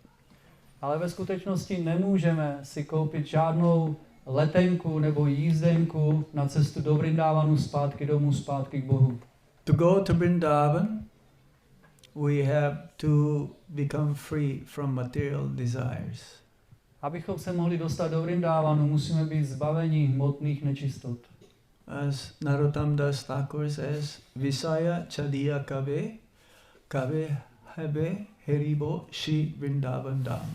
S2: Ale ve skutečnosti nemůžeme si koupit žádnou letenku nebo jízdenku na cestu do Vrindávanu, zpátky domů, zpátky k Bohu.
S1: To go to Vrindavan, we have to become free from material desires.
S2: Abychom se mohli dostat do Vrindávanu, musíme být zbaveni hmotných nečistot.
S1: As Narottam Das Thakur says, Visaya Chadiya Kave Habe Heribo Shri Vrindavan Dham.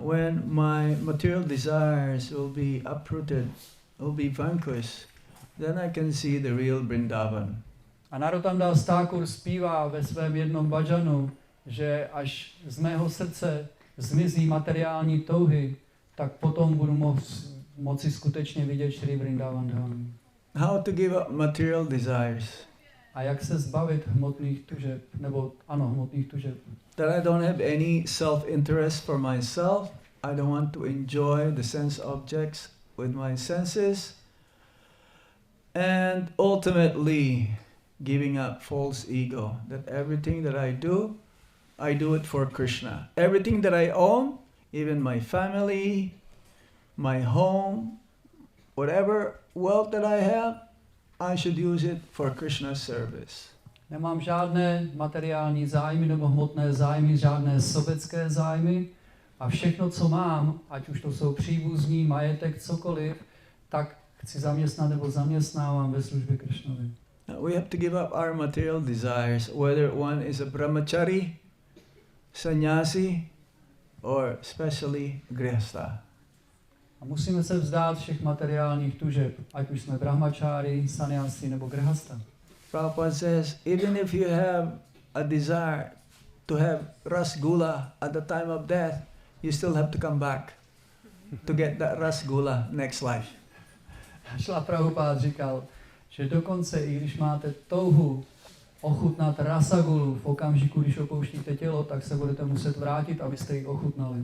S1: When my material desires will be uprooted, will be vanquished, then I can see the real Vrindavan.
S2: A Narottam Das Thakur zpívá ve svém jednom bhajanu, že až z mého srdce zmizí materiální touhy, tak potom budu moci skutečně vidět Šri Vrindavan Dham.
S1: How to give up material desires?
S2: A jak se zbavit hmotných tužeb, nebo hmotných tužeb.
S1: That I don't have any self-interest for myself. I don't want to enjoy the sense objects with my senses. And ultimately, giving up false ego. That everything that I do it for Krishna. Everything that I own, even my family, my home, whatever wealth that I have, I should use it for Krishna's service.
S2: Nemám žádné materiální zájmy nebo hmotné zájmy, žádné sobecké zájmy a všechno, co mám, ať už to jsou příbuzní, majetek, cokoliv, tak chci zaměstnat nebo zaměstnávám ve službě Krishnovi.
S1: We have to give up our material desires, whether one is a brahmachari, sannyasi, or especially grihastha.
S2: A musíme se vzdát všech materiálních tužeb, ať už jsme brahmachári, sannyasi nebo grihastha.
S1: Prabhupada says, even if you have a desire to have rasgula at the time of death, you still have to come back to get that rasgula next life.
S2: Šla Prabhupada říkal, že dokonce i když máte touhu ochutnat rasagulu v okamžiku, když opouštíte tělo, tak se budete muset vrátit, abyste ji ochutnali.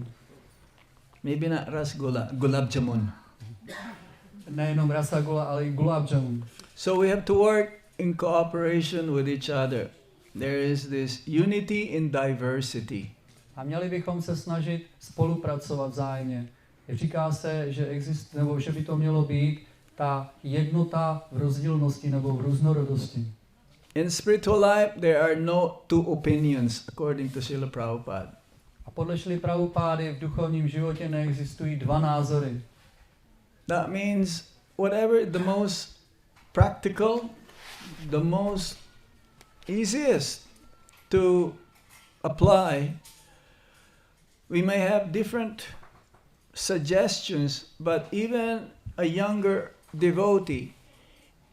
S1: Maybe not rasgula, gulab jamun.
S2: Nejenom rasagula, ale i gulab jamun.
S1: So we have to work in cooperation with each other. There is this unity in diversity.
S2: A měli bychom se snažit spolupracovat vzájemně. Říká se, že by to mělo být ta jednota v rozdílnosti nebo v různorodosti.
S1: In spiritual life, there are no two opinions, according to Srila Prabhupada.
S2: A podle Šrily Prabhupády v duchovním životě neexistují dva názory.
S1: That means whatever the most practical, the most easiest to apply, we may have different suggestions, but even a younger devotee,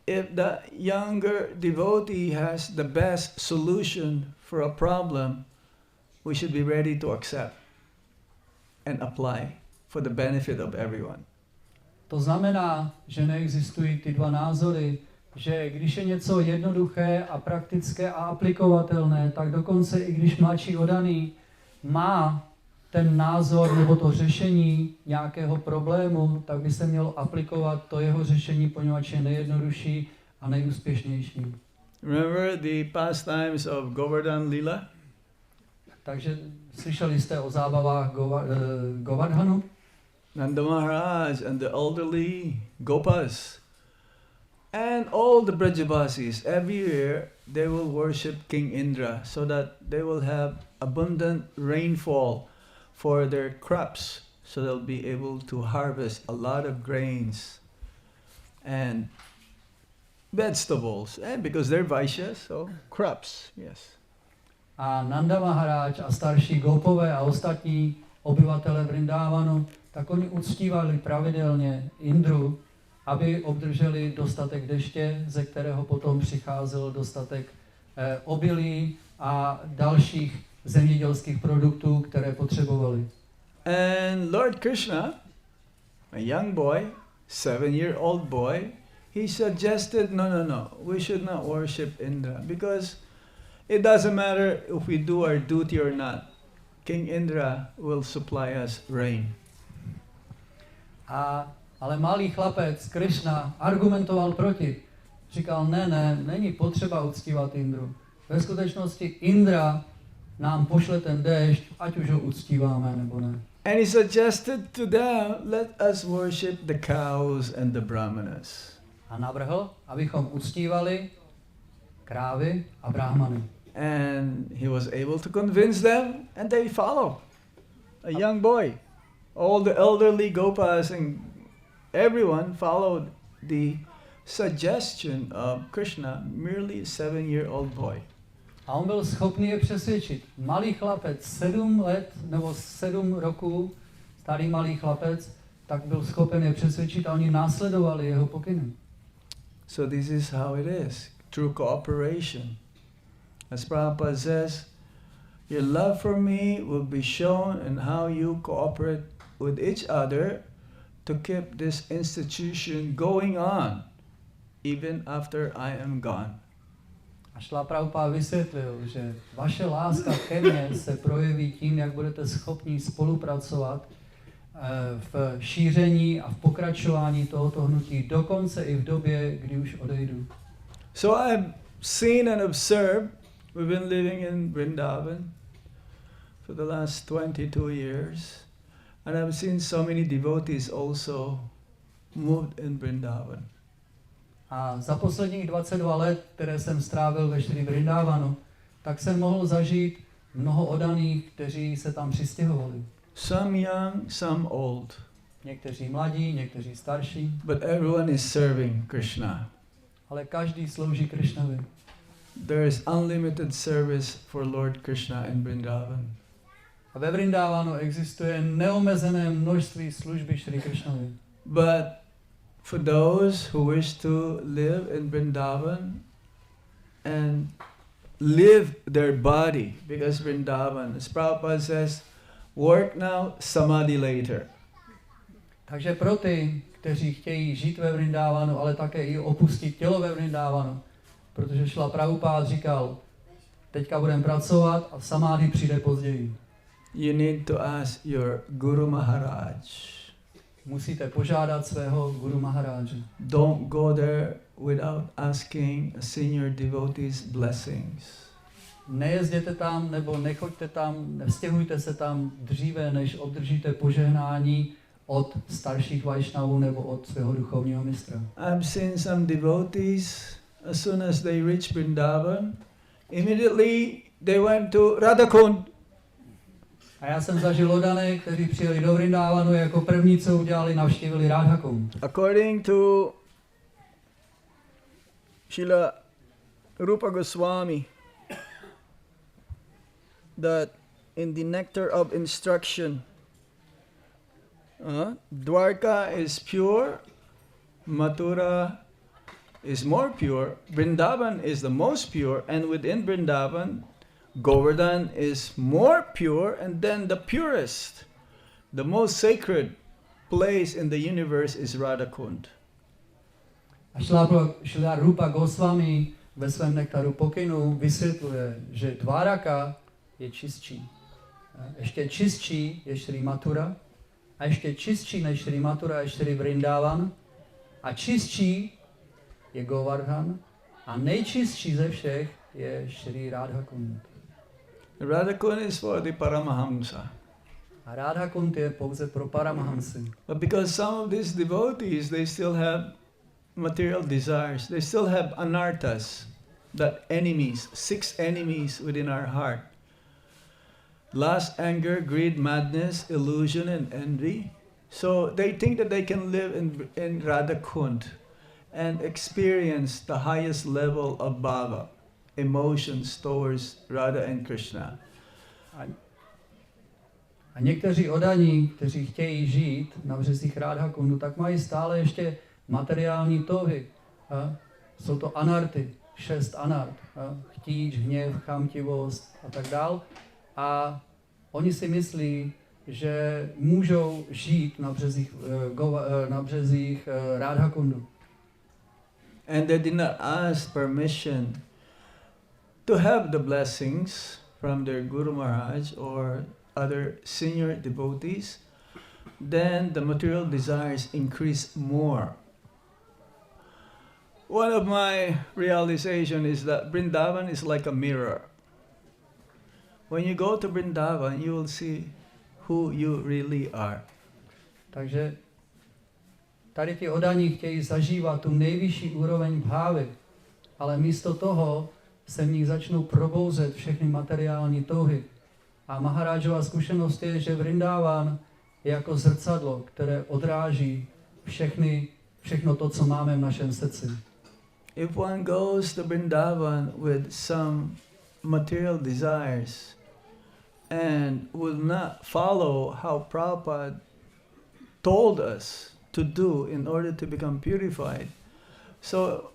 S1: if the younger devotee has the best solution for a problem, we should be ready to accept and apply for the benefit of everyone.
S2: To znamená, že neexistují ty dva názory, že když je něco jednoduché a praktické a aplikovatelné, tak dokonce i když mladší oddaný má ten názor nebo to řešení nějakého problému, tak by se mělo aplikovat to jeho řešení, poněvadž je nejjednodušší a nejúspěšnější.
S1: Remember the pastimes of Govardhan Lila?
S2: Takže slyšeli jste o zábavách Govardhanu?
S1: Nanda Maharaj and the elderly Gopas and all the Brajabasis, every year they will worship King Indra so that they will have abundant rainfall for their crops, so they'll be able to harvest a lot of grains and vegetables, and because they're Vaishyas, so crops, yes.
S2: A Nanda Maharaj a starší Gopové a ostatní obyvatele Vrindávanu, tak oni uctívali pravidelně Indru, aby obdrželi dostatek deště, ze kterého potom přicházel dostatek obilí a dalších zemědělských produktů, které potřebovali.
S1: And Lord Krishna, a young boy, 7-year-old boy, he suggested, no, we should not worship Indra, because it doesn't matter if we do our duty or not. King Indra will supply us rain.
S2: Ale malý chlapec Krishna argumentoval proti. Říkal, není potřeba uctívat Indru. Ve skutečnosti Indra nám pošle ten déšť, ať už ho uctíváme nebo ne.
S1: And he suggested to them, let us worship the cows and the brahmanas.
S2: A navrhl, abychom uctívali krávy a brahmany.
S1: And he was able to convince them, and they follow. A young boy. All the elderly Gopas and everyone followed the suggestion of Krishna, merely a 7-year-old boy.
S2: A on byl schopný je přesvědčit. Malý chlapec, 7 let nebo 7 roků, starý malý chlapec, tak byl schopen je přesvědčit a oni následovali jeho pokyny.
S1: So this is how it is, through cooperation. As Prabhupada says, your love for me will be shown in how you cooperate with each other to keep this institution going on, even after I am gone.
S2: A Šla Prabhupada vysvětlil, že vaše láska ke mně se projeví tím, jak budete schopni spolupracovat v šíření a v pokračování tohoto hnutí, dokonce i v době, kdy už odejdu.
S1: So I've seen and observed, we've been living in Vrindavan for the last 22 years, and I've seen so many devotees also moved in Vrindavan.
S2: A za posledních 22 let, které jsem strávil ve Šri Vrindávanu, tak jsem mohl zažít mnoho oddaných, kteří se tam přistěhovali.
S1: Some young, some old.
S2: Někteří mladí, někteří starší.
S1: But everyone is serving Krishna.
S2: Ale každý slouží Krishnovi.
S1: There is unlimited service for Lord Krishna in Vrindavan.
S2: A ve Vrindávanu existuje neomezené množství služby Šri Krishnovi.
S1: But for those who wish to live in Vrindavan and live their body, because Vrindavan, as Prabhupada says, work now, samadhi later.
S2: Takže pro ty, kteří chtějí žít ve Vrindávanu, ale také i opustit tělo ve Vrindávanu, protože Šla Prabhupada říkal, teďka budeme pracovat a samády přijde později.
S1: You need to ask your Guru Maharaj.
S2: Musíte požádat svého Guru Maharáže.
S1: Don't go there without asking a senior devotee's blessings.
S2: Nejezděte tam nebo nechoďte tam, nevstěhujte se tam dříve, než obdržíte požehnání od starších Vajšnavů nebo od svého duchovního mistra.
S1: I've seen some devotees, as soon as they reach Vrindavan, immediately they went to Radhakund.
S2: A já jsem zažil oddané, kteří přijeli do Vrindávanu, jako první, co udělali, navštívili Radhakund.
S1: According to Srila Rupa Goswami, that in the nectar of instruction, Dwarka is pure, Mathura is more pure, Vrindavan is the most pure, and within Vrindavan, Govardhan is more pure, and then the purest, the most sacred place in the universe is Radhakund.
S2: A Šrila Rupa Goswami ve svém nektaru pokynu vysvětluje, že Dváraka je čistší. Ještě čistší je Šri Mathura a ještě čistší než Šri Mathura je Šri Vrindavan a čistší je Govardhan a nejčistší ze všech je Šri Radhakund.
S1: Radhakund is for the Paramahamsa.
S2: A Radhakund je pouze pro Paramahamsy.
S1: But because some of these devotees, they still have material desires. They still have anarthas, that enemies, 6 enemies within our heart. Lust, anger, greed, madness, illusion, and envy. So they think that they can live in Radhakund and experience the highest level of bhava, emotions towards Radha and Krishna.
S2: A někteří odaní, kteří chtějí žít na březích Radhakundu, tak mají stále ještě materiální touhy. Jsou to anarty, 6 anart. Chtíč, hněv, chamtivost a tak dál. A oni si myslí, že můžou žít na březích Radhakundu.
S1: And they did not ask permission to have the blessings from their Guru Maharaj or other senior devotees, then the material desires increase more. One of my realization is that Vrindavan is like a mirror. When you go to Vrindavan, you will see who you really are.
S2: Takže tady ty odaní chtějí zažívat tu nejvyšší úroveň bhávy, ale místo toho se v nich začnou probouzet všechny materiální touhy. A Maharajova zkušenost je, že Vrindavan je jako zrcadlo, které odráží všechno to, co máme v našem srdci.
S1: If one goes to Vrindavan with some material desires and will not follow how Prabhupada told us to do in order to become purified, so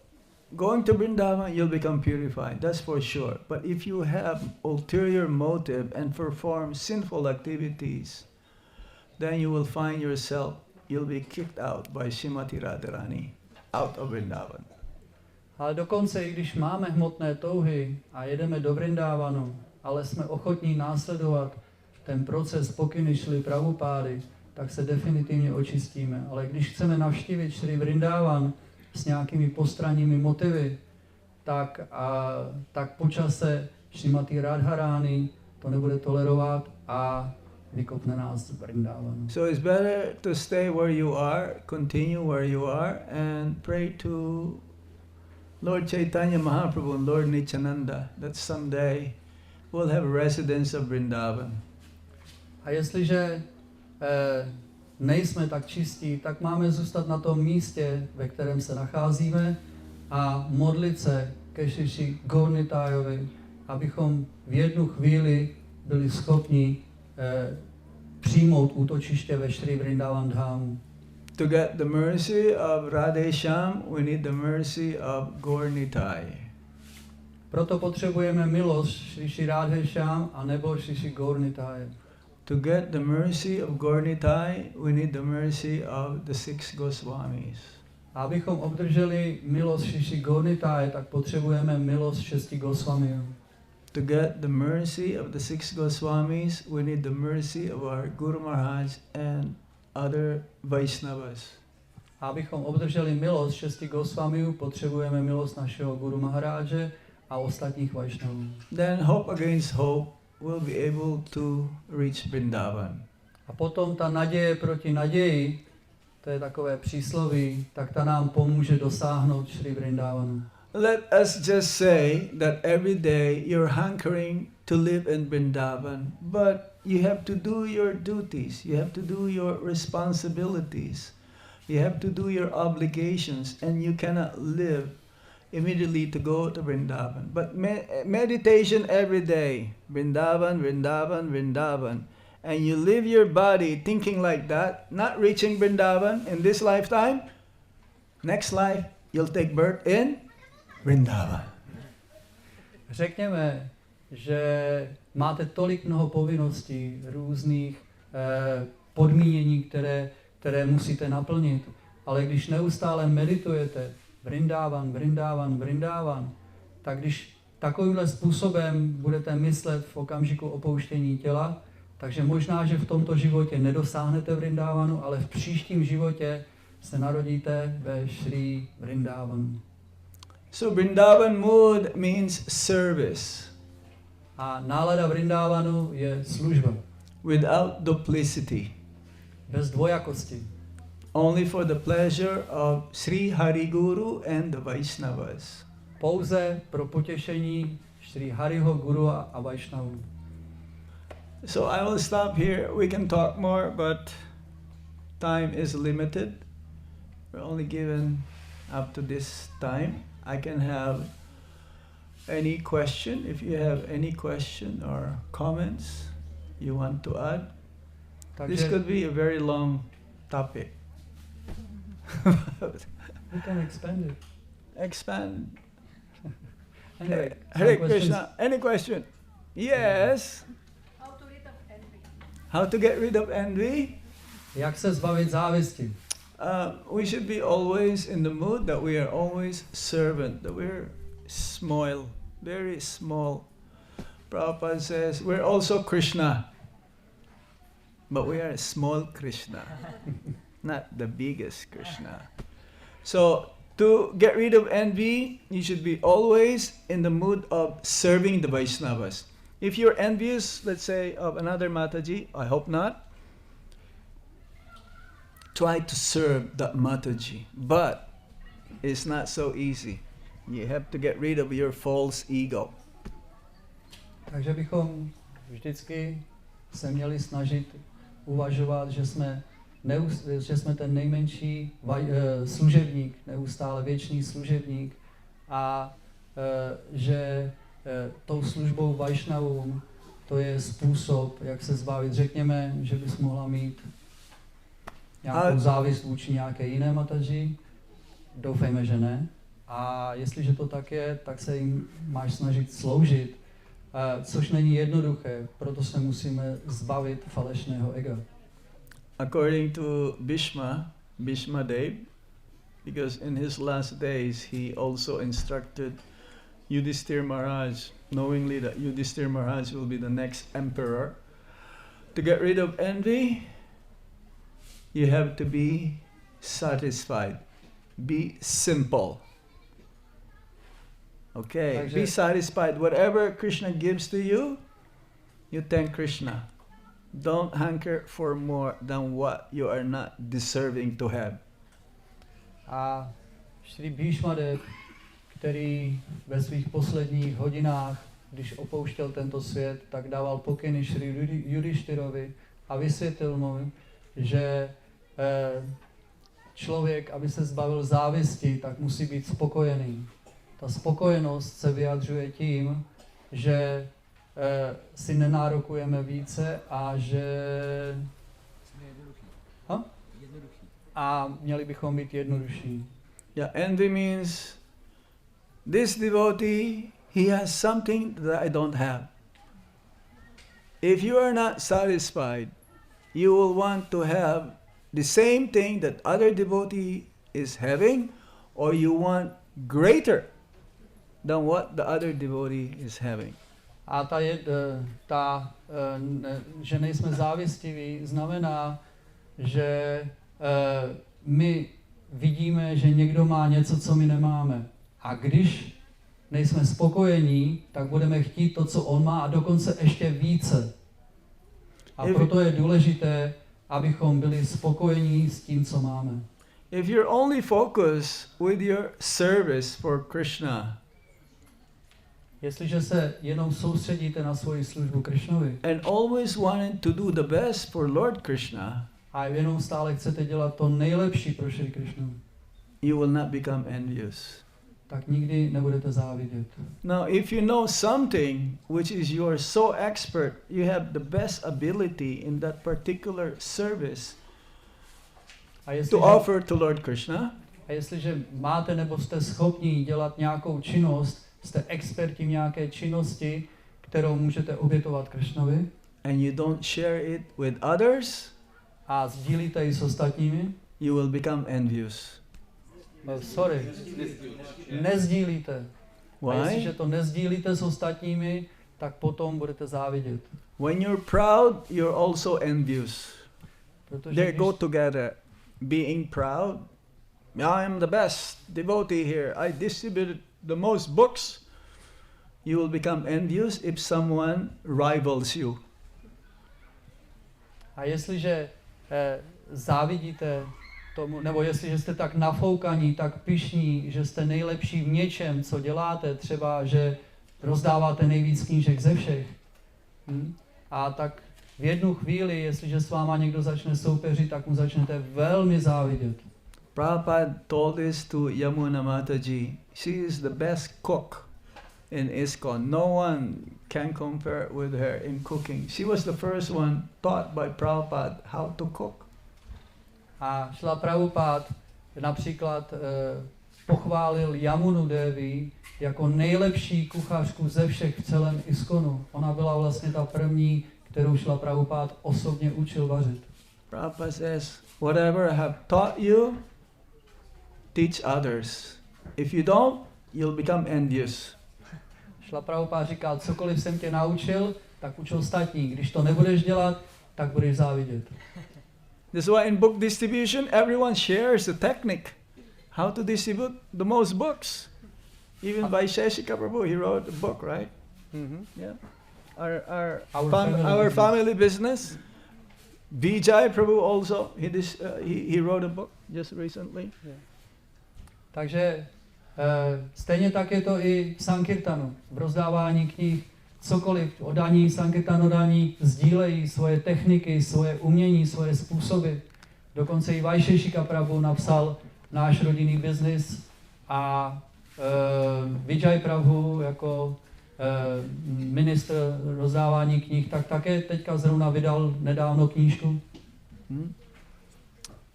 S1: going to Vrindavan, you'll become purified, that's for sure. But if you have ulterior motive and perform sinful activities, then you will find yourself, you'll be kicked out by Srimati Radharani, out of Vrindavan.
S2: Ale dokonce, i když máme hmotné touhy a jedeme do Vrindávanu, ale jsme ochotní následovat ten proces pokyny Šrily Prabhupády, tak se definitivně očistíme. Ale když chceme navštívit Šri Vrindávan s nějakými postranními motivy, tak po čase Srimati Radharani to nebude tolerovat a vykopne nás z Vrindávanu.
S1: So it's better to stay where you are, continue where you are, and pray to Lord Chaitanya Mahaprabhu and Lord Nityananda that someday we'll have a residence of Vrindavan.
S2: A jestliže nejsme tak čistí, tak máme zůstat na tom místě, ve kterém se nacházíme a modlit se ke Šri Gaurnitájovi, abychom v jednu chvíli byli schopni přijmout útočiště ve Šri Vrindavan Dhamu.
S1: To get the mercy of Radhesham, we need the mercy of Gaurnitai.
S2: Proto potřebujeme milost Šri Radhesham a nebo Šri Gaurnitáje.
S1: To get the mercy of Gaurnitai, we need the mercy of the 6 Goswamis.
S2: A abychom obdrželi milost Šri Gaurnitáje, tak potřebujeme milost 6 Goswamiů.
S1: To get the mercy of the 6 Goswamis, we need the mercy of our Guru Maharaj and other Vaishnavas.
S2: A abychom obdrželi milost 6 Goswamiů, potřebujeme milost našeho Guru Maharáže a ostatních Vaishnavů.
S1: Then hope against hope will be able to reach Vrindavan.
S2: A potom ta naděje proti naději, to je takové přísloví, tak ta nám pomůže dosáhnout Šri Vrindávanu.
S1: Let us just say that every day you're hankering to live in Vrindavan, but you have to do your duties, you have to do your responsibilities, you have to do your obligations, and you cannot live immediately to go to Vrindavan. But meditation every day, Vrindavan, Vrindavan, Vrindavan, and you live your body thinking like that, not reaching Vrindavan in this lifetime, next life you'll take birth in Vrindavan.
S2: Řekněme, že máte tolik mnoho povinností, různých podmínění, které musíte naplnit, ale když neustále meditujete Vrindávan, Vrindávan, Vrindávan, tak když takovýmhle způsobem budete myslet v okamžiku opouštění těla, takže možná, že v tomto životě nedosáhnete Vrindávanu, ale v příštím životě se narodíte ve Šrí Vrindávanu.
S1: So Vrindavan mood means service.
S2: A nálada Vrindávanu je služba.
S1: Without duplicity.
S2: Bez dvojakosti.
S1: Only for the pleasure of Sri Hari Guru and the Vaishnavas.
S2: Pouze pro potěšení Šrí Hariho Guru a Vaishnavu.
S1: So I will stop here. We can talk more, but time is limited. We're only given up to this time. I can have any question. If you have any question or comments you want to add. This could be a very long topic.
S2: We can expand it.
S1: Expand.
S2: Anyway,
S1: Hare Krishna. Any question? Yes.
S3: How to rid of envy?
S1: How to get rid of envy?
S2: Jak se zbavit závisti?
S1: We should be always in the mood that we are always servant, that we're small, very small. Prabhupada says we're also Krishna, but we are a small Krishna, not the biggest Krishna. So to get rid of envy, you should be always in the mood of serving the Vaishnavas. If you're envious, let's say, of another Mataji, I hope not, try to serve that Mataji. But it's not so easy. You have to get rid of your false ego.
S2: Takže bychom vždycky se měli snažit uvažovat, že jsme ten nejmenší služebník, neustále věčný služebník a že tou službou Vaishnavům to je způsob, jak se zbavit. Řekněme, že bys mohla mít nějakou závist vůči nějaké jiné Mataji. Doufejme, že ne. A jestliže to tak je, tak se jim máš snažit sloužit, což není jednoduché, proto se musíme zbavit falešného ega.
S1: According to Bhishma Dev, because in his last days he also instructed Yudhishthira Maharaj, knowingly that Yudhishthira Maharaj will be the next emperor, to get rid of envy, you have to be satisfied, be simple. Okay, be satisfied. Whatever Krishna gives to you, you thank Krishna. Don't hanker for more than what you are not deserving to have.
S2: A Šri Bhishma Dev, který ve svých posledních hodinách, když opouštěl tento svět, tak dával pokyny Šri Yudhishtirovi a vysvětlil mu, že člověk, aby se zbavil závisti, tak musí být spokojený. Ta spokojenost se vyjadřuje tím, že si nenárokujeme více a že a měli bychom být jednodušší.
S1: Yeah, envy means this devotee, he has something that I don't have. If you are not satisfied, you will want to have the same thing that other devotee is having, or you want greater than what the other devotee is having.
S2: A že nejsme závistiví, znamená, že my vidíme, že někdo má něco, co my nemáme. A když nejsme spokojení, tak budeme chtít to, co on má, a dokonce ještě více. A proto je důležité, abychom byli spokojení s tím, co máme.
S1: If you're only focused with your service for Krishna,
S2: jestliže se jenom soustředíte na svoji službu Krishnovi
S1: and always wanting to do the best for Lord Krishna,
S2: a jenom stále chcete dělat to nejlepší pro Šri Krishnu,
S1: you will not become envious.
S2: Tak nikdy nebudete závidět.
S1: Now, if you know something which is you are so expert, you have the best ability in that particular service to offer to Lord Krishna.
S2: A jestliže máte nebo jste schopni dělat nějakou činnost, jste experti v nějaké činnosti, kterou můžete obětovat Krishnovi,
S1: and you don't share it with others,
S2: a sdílíte ji s ostatními,
S1: you will become envious.
S2: Nezdílíte. A
S1: Why?
S2: jestliže to nezdílíte s ostatními, tak potom budete závidět.
S1: When you're proud, you're also envious.
S2: Protože
S1: They
S2: když,
S1: go together. Being proud, I am the best devotee here. I distributed the most books. You will become envious if someone rivals you.
S2: a jestliže závidíte tomu, nebo jestliže jste tak nafoukaní, tak pyšní, že jste nejlepší v něčem, co děláte, třeba, že rozdáváte nejvíc knížek ze všech. A tak v jednu chvíli, jestliže s váma někdo začne soupeřit, tak mu začnete velmi závidět.
S1: Prabhupada told this to Yamuna Mataji. She is the best cook in ISKCON. No one can compare with her in cooking. She was the first one taught by Prabhupada how to cook.
S2: A Šrila Prabhupada například pochválil Yamunu Devi jako nejlepší kuchařku ze všech v celém ISKCONu. Ona byla vlastně ta první, kterou Šrila Prabhupada osobně učil vařit.
S1: Prabhupada says, whatever I have taught you, teach others. If you don't, you'll become envious.
S2: Šrila Prabhupada říká, cokoliv jsem tě naučil, tak uč ostatní. Když to nebudeš dělat, tak budeš závidět.
S1: That's why in book distribution, everyone shares the technique. How to distribute the most books. Even Vaisheshika Prabhu, he wrote a book, right? Yeah. Our family business. Vijay Prabhu also, he wrote a book just recently.
S2: Yeah. Takže stejně tak je to i v Sankirtanu, v rozdávání knih, cokoliv, o daní, Sankirtanu daní, sdílejí svoje techniky, svoje umění, svoje způsoby. Dokonce i Vaisheshika Prabhu napsal náš rodinný biznis a Vijay Prabhu jako ministr rozdávání knih, tak také teďka zrovna vydal nedávno knížku.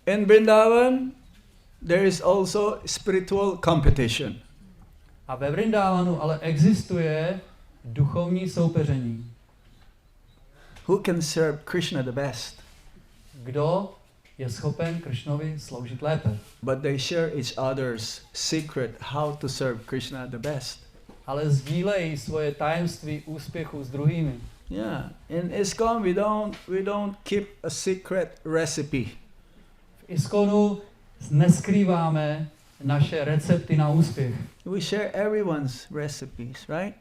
S1: In Vrindavan, there is also spiritual competition.
S2: A ve Vrindávanu ale existuje duchovní soupeření.
S1: Who can serve Krishna the best?
S2: Kdo je schopen Krishnovi sloužit lépe?
S1: But they share each other's secret how to serve Krishna the best.
S2: Ale sdílejí svoje tajemství úspěchu s druhými.
S1: Yeah, in ISKCON we don't keep a secret recipe.
S2: V ISKCONu neskrýváme naše recepty na úspěch.
S1: We share everyone's recipes, right?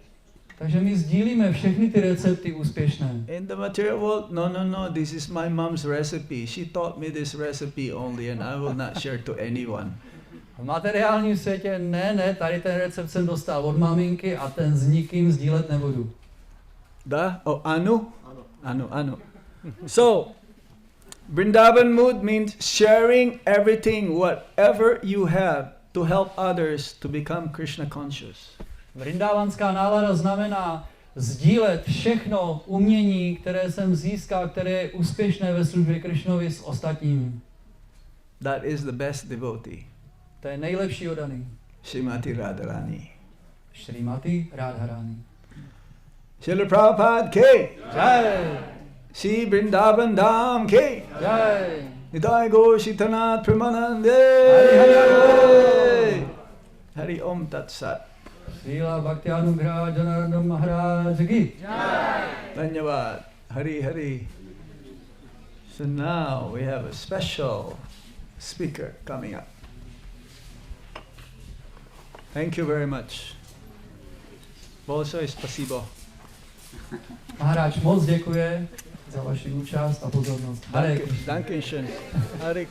S2: Takže my sdílíme všechny ty recepty úspěšné.
S1: In the material world, no, this is my mom's recipe. She taught me this recipe only and I will not share to anyone.
S2: V materiálním světě ne, tady ten recept jsem dostal od maminky a ten s nikým sdílet nebudu. Anu.
S1: So, Vrindavan mood means sharing everything, whatever you have, to help others to become Krishna conscious.
S2: Vrindávanská nálada znamená sdílet všechno umění, které jsem získal, které je úspěšné ve službě Krishnovi s ostatními.
S1: That is the best devotee.
S2: To je nejlepší oddaný.
S1: Srimati Radharani.
S2: Srimati Radharani.
S1: Srila Prabhupada ki Jai. Shri Vrindavan Dham ki
S2: Jai.
S1: Nitai Goshitanath Pramanande. Hari Om Tat Sat.
S2: Srila Bhakti Anugraha Janardana Maharaj ki
S1: Jai. Dhanyavad. Hari. So now we have a special speaker coming up. Thank you very much. Большое спасибо.
S2: Maharaj moc děkuje za vaši účast a pozornost.
S1: Dankeschön. Hare